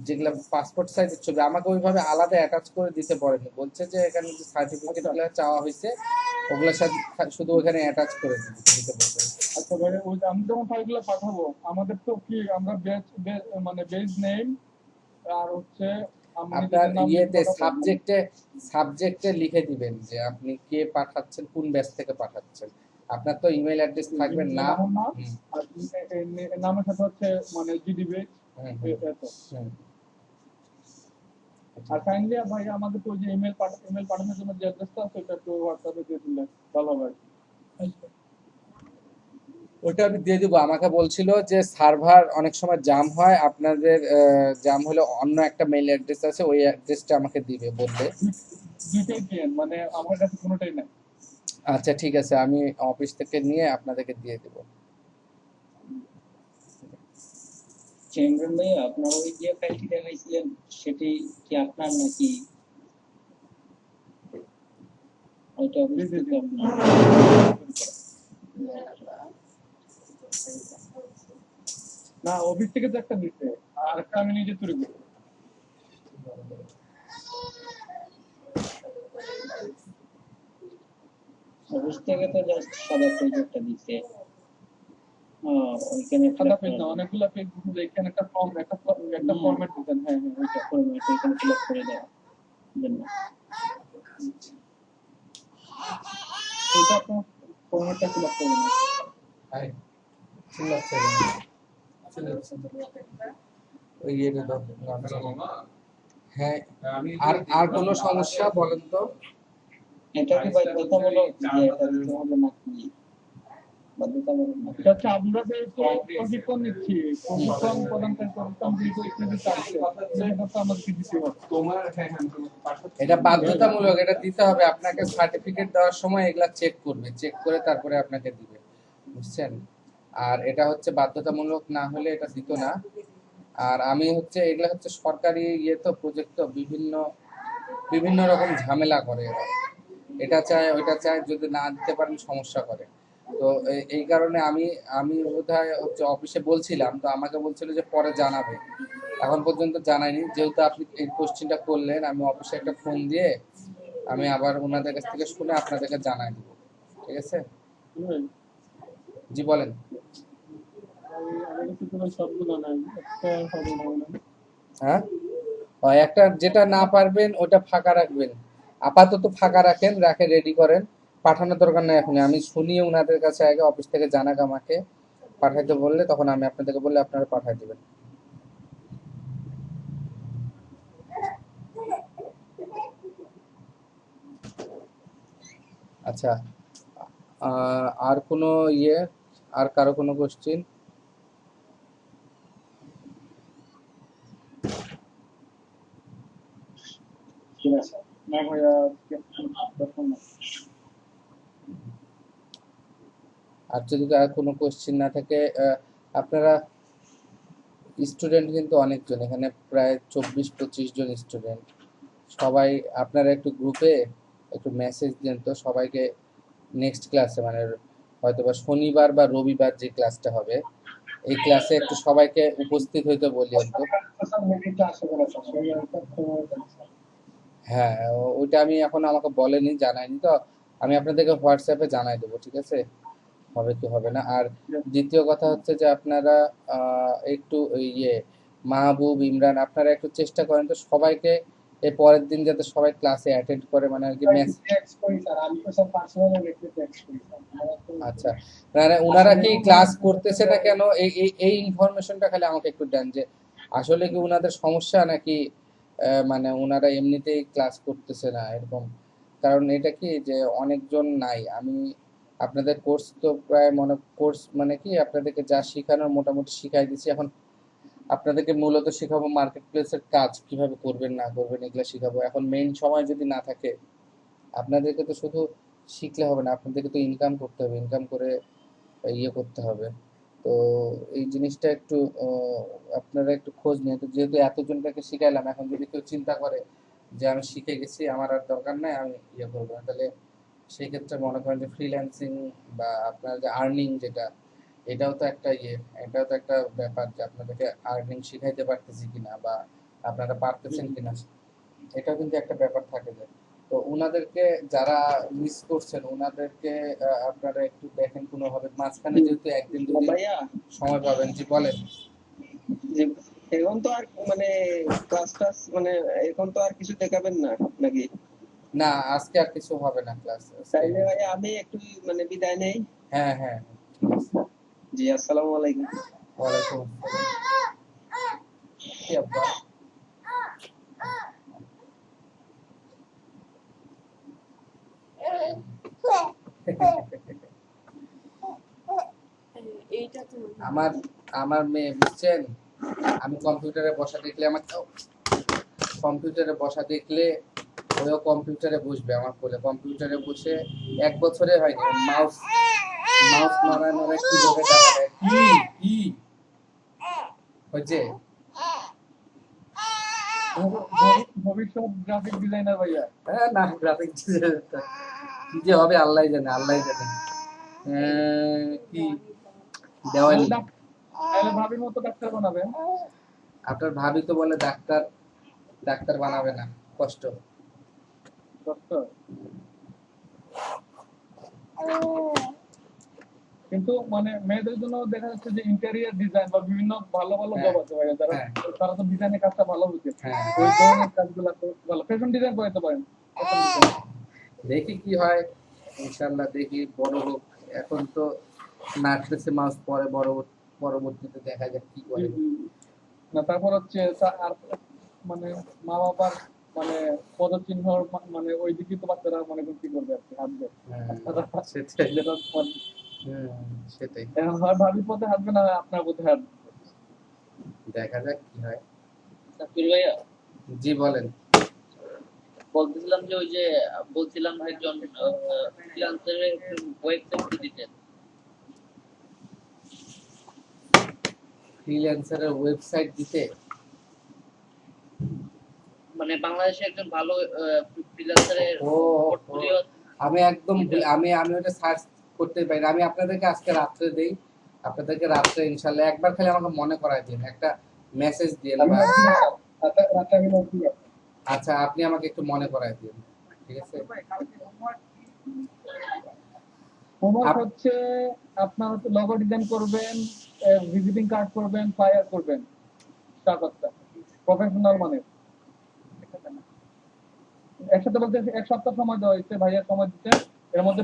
যেগুলো পাসপোর্ট সাইজের ছবি আমাকে ওইভাবে আলাদা অ্যাটাচ করে দিতে বলেনি, বলছে যে এখানে যে সার্টিফিকেটগুলো চাওয়া হয়েছে ওগুলোর সাথে শুধু ওখানে অ্যাটাচ করে দিতে বলছে। আচ্ছা ভাই, ওই যে আমি যখন ফাইলগুলো পাঠাবো, আমাদের তো কি আমরা মানে বেজ নেম আর হচ্ছে আপনার নিজেদের নাম লিখে ইয়েতে পাঠাবো। সাবজেক্টে লিখে দিবেন যে আপনি কে পাঠাচ্ছেন, কোন ব্যাচ থেকে পাঠাচ্ছেন। আপনার তো ইমেল অ্যাড্রেস থাকবে না। আমার নাম আর নামের সাথে হচ্ছে মানে জিডিবি এত। আর কাইন্ডলি ভাই আমাদের তো ওই যে ইমেল পাঠানোর জন্য যে অ্যাড্রেসটা আছে ওটা একটু হোয়াটসঅ্যাপে দিয়ে দিলে ভালো হবে। ওটা আমি দিয়ে দিব। আমাকে বলছিল যে সার্ভার অনেক সময় জাম হয়, আপনাদের জাম হলে অন্য একটা মেইল অ্যাড্রেস আছে, ওই অ্যাড্রেসটা আমাকে দিবে বললে। দুইটাই দিন, মানে আমার কাছে কোনোটাই নাই। আচ্ছা ঠিক আছে, আমি অফিস থেকে নিয়ে আপনাদেরকে দিয়ে দেব। চেম্বার ভাইয়া, আপনার ওই যে ফাইলটি দেখাইছিলেন সেটি কি আপনার নাকি ওইটা অফিস থেকে আপনার? না, অফিস থেকে তো একটা দিচ্ছে, আর একটা আমি নিজে তৈরি করি। অফিস থেকে তো জাস্ট সাদা পেজ একটা দিচ্ছে। ওইখানে সাদা পেজ না, অনেকগুলো পেজ দিচ্ছে, এখানে একটা ফরম্যাট দিতেন। হ্যাঁ হ্যাঁ, ওইটা ফরম্যাট এখানে ফিল আপ করে দেওয়া জন্য। ওইটা আপনার ফরম্যাটটা ফিল আপ করবেন। ওই ইয়েটা দাও। হ্যাঁ, আর কোনো সমস্যা বলেন তো? এটা কি বাধ্যতামূলক যে এটা দিতে হবে নাকি বাধ্যতামূলক না? আচ্ছা, আমরা যে প্রশিক্ষণ নিচ্ছি, প্রশিক্ষণ প্রদানকারী প্রতিষ্ঠান যেহেতু স্কুলে চাচ্ছে, সেটা তো আমাদেরকে দিতে হবে। এটা বাধ্যতামূলক, এটা দিতে হবে। আপনাকে সার্টিফিকেট দেওয়ার সময় এগুলা চেক করবে, চেক করে তারপরে আপনাকে দিবে, বুঝছেন? আর এটা হচ্ছে বাধ্যতামূলক না হলে এটা দিত না। আর আমি হচ্ছে এগুলা হচ্ছে সরকারি ইয়ে তো, প্রজেক্ট তো, বিভিন্ন রকম ঝামেলা করে এরা, এটা চায় ওইটা চায়, যদি না দিতে পারেন সমস্যা করে। তো এই কারণে আমি বোধহয় হচ্ছে অফিসে বলছিলাম, তো আমাকে বলছিল যে পরে জানাবে, এখন পর্যন্ত জানায়নি। যেহেতু আপনি এই কোশ্চেনটা করলেন, আমি অফিসে একটা ফোন দিয়ে আমি আবার ওনাদের কাছ থেকে শুনে আপনাদেরকে জানাই দিব, ঠিক আছে? জি বলেন। হ্যাঁ, একটা যেটা না পারবেন ওটা ফাঁকা রাখবেন, আপাতত ফাঁকা রাখেন, রেডি করেন, পাঠানোর দরকার নেই এখন। আমি শুনিয়ে ওনাদের কাছে আগে অফিস থেকে জানাক, আমাকে পাঠাইতে বললে তখন আমি আপনাদেরকে বললে আপনারা পাঠাই দিবেন। আচ্ছা, আর কোনো ইয়ে, আর কারো কোনো কোশ্চেন? আর যদি আর কোনো কোশ্চেন না থাকে, আপনারা স্টুডেন্ট কিন্তু অনেকজন, এখানে প্রায় 24-25 জন স্টুডেন্ট। সবাই আপনারা একটু গ্রুপে একটু মেসেজ দেন তো সবাইকে, নেক্সট ক্লাসে মানে হয়তোবা শনিবার বা রবিবার যে ক্লাসটা হবে এই ক্লাসে একটু সবাইকে উপস্থিত হইতে বলিয়েন তো। স্যার মিটিংটা আসবে না স্যার, সেই স্যার। হ্যাঁ, ওইটা আমি এখন আমাকে বলেনি, জানায়নি তো, আমি আপনাদেরকে হোয়াটসঅ্যাপে জানাই দেবো, ঠিক আছে, হবে কি হবে না। আর দ্বিতীয় কথা হচ্ছে যে আপনারা একটু মাহবুব, ইমরান, আপনারা একটু চেষ্টা করেন তো সবাইকে এর পরের দিন যাতে সবাই ক্লাসে অ্যাটেন্ড করে, মানে আর কি টেক্সট করি স্যার, আমি তো স্যার পার্সোনালি লিখে টেক্সট করি স্যার। আচ্ছা, মানে ওনারা কি ক্লাস করতেছে না কেন, এই ইনফরমেশনটা খালি আমাকে একটু দেন, যে আসলে কি ওনাদের সমস্যা নাকি মানে ওনারা এমনিতেই ক্লাস করতেছে না এরকম। কারণ এটা কি যে অনেকজন নাই, আমি আপনাদের কোর্স তো প্রায় কোর্স মানে কি আপনাদেরকে যা শেখানোর মোটামুটি শিখাই দিচ্ছি, এখন আপনাদেরকে মূলত শেখাবো মার্কেট প্লেসের কাজ কিভাবে করবেন না করবেন, এগুলো শেখাবো। এখন মেইন সময় যদি না থাকে, আপনাদেরকে তো শুধু শিখলে হবে না, আপনাদেরকে তো ইনকাম করতে হবে, ইনকাম করে করতে হবে। তো এই জিনিসটা একটু আপনারা একটু খোঁজ নিয়ে, তো যেহেতু এতজনকে শিখাইলাম, এখন যদি কেউ চিন্তা করে যে আমি শিখে গেছি আমার আর দরকার নাই, আমি করবো না, তাহলে সেই ক্ষেত্রে মনে করেন যে ফ্রিল্যান্সিং বা আপনার যে আর্নিং যেটা, এটাও তো একটা এটাও তো একটা ব্যাপার যে আপনাদেরকে আর্নিং শিখাইতে পারতেছি কিনা বা আপনারা পারতেছেন কিনা, এটাও কিন্তু একটা ব্যাপার থাকে যায়। তো উনাদেরকে যারা মিস করছেন উনাদেরকে আপনারা একটু দেখেন কোনোভাবে, মাঝখানে যেহেতু একদিন দুদিন ভাইয়া সময় পাবেন। জি বলেন। যে এখন তো আর মানে ক্লাস টাস মানে এখন তো আর কিছু দেখাবেন না নাকি? না, আজকে আর কিছু হবে না ক্লাস। তাইলে ভাইয়া আমি একটু মানে বিদায় নেই। হ্যাঁ হ্যাঁ, জি, আসসালামু আলাইকুম। ওয়ালাইকুম আসসালাম। কি আব্বা? এইটা তো আমার আমার মেয়ে বুঝছেন, আমি কম্পিউটারে বসা দেখলে ওইও কম্পিউটারে বসবে আমার কোলে, কম্পিউটারে বসে 1 বছরে হয়নি, মাউস মাউস নড়ায় নড়ায় কিবোর্ডে টাকা কি হচ্ছে। ভবিষ্যৎ গ্রাফিক ডিজাইনার ভাইয়া। হ্যাঁ না, গ্রাফিক ডিজাইনার কি যে হবে আল্লাহ জানে, আল্লাহ জানে। কি দেওয়ালি, তাহলে ভাবির মতো ডাক্তার বানাবেন। আপনার ভাবি তো বলে ডাক্তার ডাক্তার বানাবে না, কষ্ট। কিন্তু মানে মেয়েদের জন্য দেখা যাচ্ছে যে ইন্টেরিয়র ডিজাইন বা বিভিন্ন ভালো ভালো জব আছে ভাইয়া, যারা তারা তো ডিজাইনের কাজটা ভালো বুঝে, ওই ধরনের কাজগুলো তো ভালো। ফ্যাশন ডিজাইন করতে পারেন। দেখি কি হয়, ইনশাআল্লাহ দেখি বড় হোক। এখন তো নাচতেছে মাস, পরে পরবর্তীতে দেখা যাক কি করে। না তারপর হচ্ছে আর মানে মা বাবার মানে পদচিহ্ন মানে ওই দিকে তো বাচ্চারা মনে করেন কি করবে আর কি, হাঁটবে। সেটাই এখন হয় ভাবির পথে হাঁটবে না হয় আপনার পথে হাঁটবে, দেখা যাক কি হয়। সাকির ভাইয়া, জি বলেন। বলতেছিলাম যে ওই যে বলছিলাম একজন ফ্রিল্যান্সারের ওয়েবসাইট দিতেন। ফ্রিল্যান্সারের ওয়েবসাইট দিতে, মানে বাংলাদেশে একজন ভালো ফ্রিল্যান্সারের পোর্টফোলিও। আমি একদম আমি ওটা সার্চ করতে পারি না। আমি আপনাদেরকে আজকে রাত্রে দেই, আপনাদেরকে রাত্রে ইনশাআল্লাহ একবার খালি আমাকে মনে করাই দিন, একটা মেসেজ দিয়ে। আচ্ছা, আপনি আমাকে একটু মনে করাই দিন, ঠিক আছে? হোমওয়ার্ক হচ্ছে আপনার হচ্ছে লোগো ডিজাইন করবেন, ভিজিটিং কার্ড করবেন, ফ্লায়ার করবেন, 4-5টা প্রফেশনাল মানে। একসাথে বলতে 1 সপ্তাহ সময় দেওয়া হয়েছে, ভাইয়া সময় দিতে। এর মধ্যে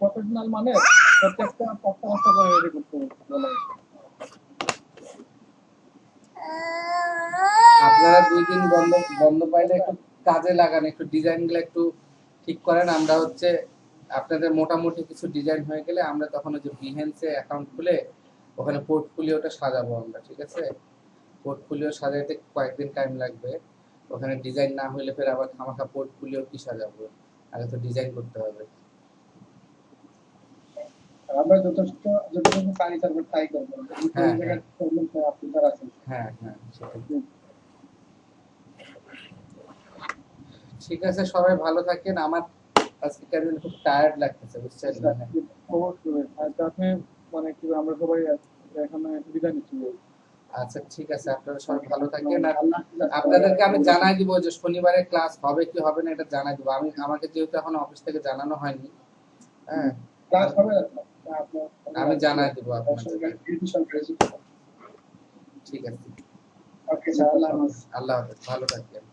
প্রফেশনাল মানে প্রত্যেকটা 5টা করে রেডি করতে বলা হয়েছে। আপনারা 2 দিন বন্ধ পাইলে একটু কাজে লাগান, একটু ডিজাইনগুলো একটু ঠিক করেন। আমরা হচ্ছে আপনাদের মোটামুটি কিছু ডিজাইন হয়ে গেলে আমরা তখন ওই যে বিহেন্সে অ্যাকাউন্ট খুলে ওখানে পোর্টফোলিওটা সাজাবো আমরা, ঠিক আছে? পোর্টফোলিও সাজাইতে কয়েকদিন টাইম লাগবে। ওখানে ডিজাইন না হইলে ফের আবার খামাখা পোর্টফোলিও কি সাজাবো, আগে তো ডিজাইন করতে হবে। আমরা যতটুকু পারি তারপর ট্রাই করবো। হ্যাঁ, জায়গায় প্রবলেম আপনি তার আছেন। হ্যাঁ হ্যাঁ সেটাই। ঠিক আছে, সবাই ভালো থাকেন। আমার আজকে কেমন খুব টায়ার্ড লাগতেছে বুঝছেন, মানে অবশ্যই আচ্ছা, আপনি মানে কি আমরা সবাই এখানে বিদায় নিচ্ছি। আচ্ছা ঠিক আছে, আপনারা সবাই ভালো থাকেন। আর আপনাদেরকে আমি জানাই দিব যে শনিবারে ক্লাস হবে কি হবে না এটা জানাই দিব। আমাকে যেহেতু এখন অফিস থেকে জানানো হয়নি, হ্যাঁ ক্লাস হবে আমি জানাই দিব আপনাদের। ঠিক আছে, ওকে স্যার, আল্লাহ হাফেজ। আল্লাহ হাফেজ, ভালো থাকবেন।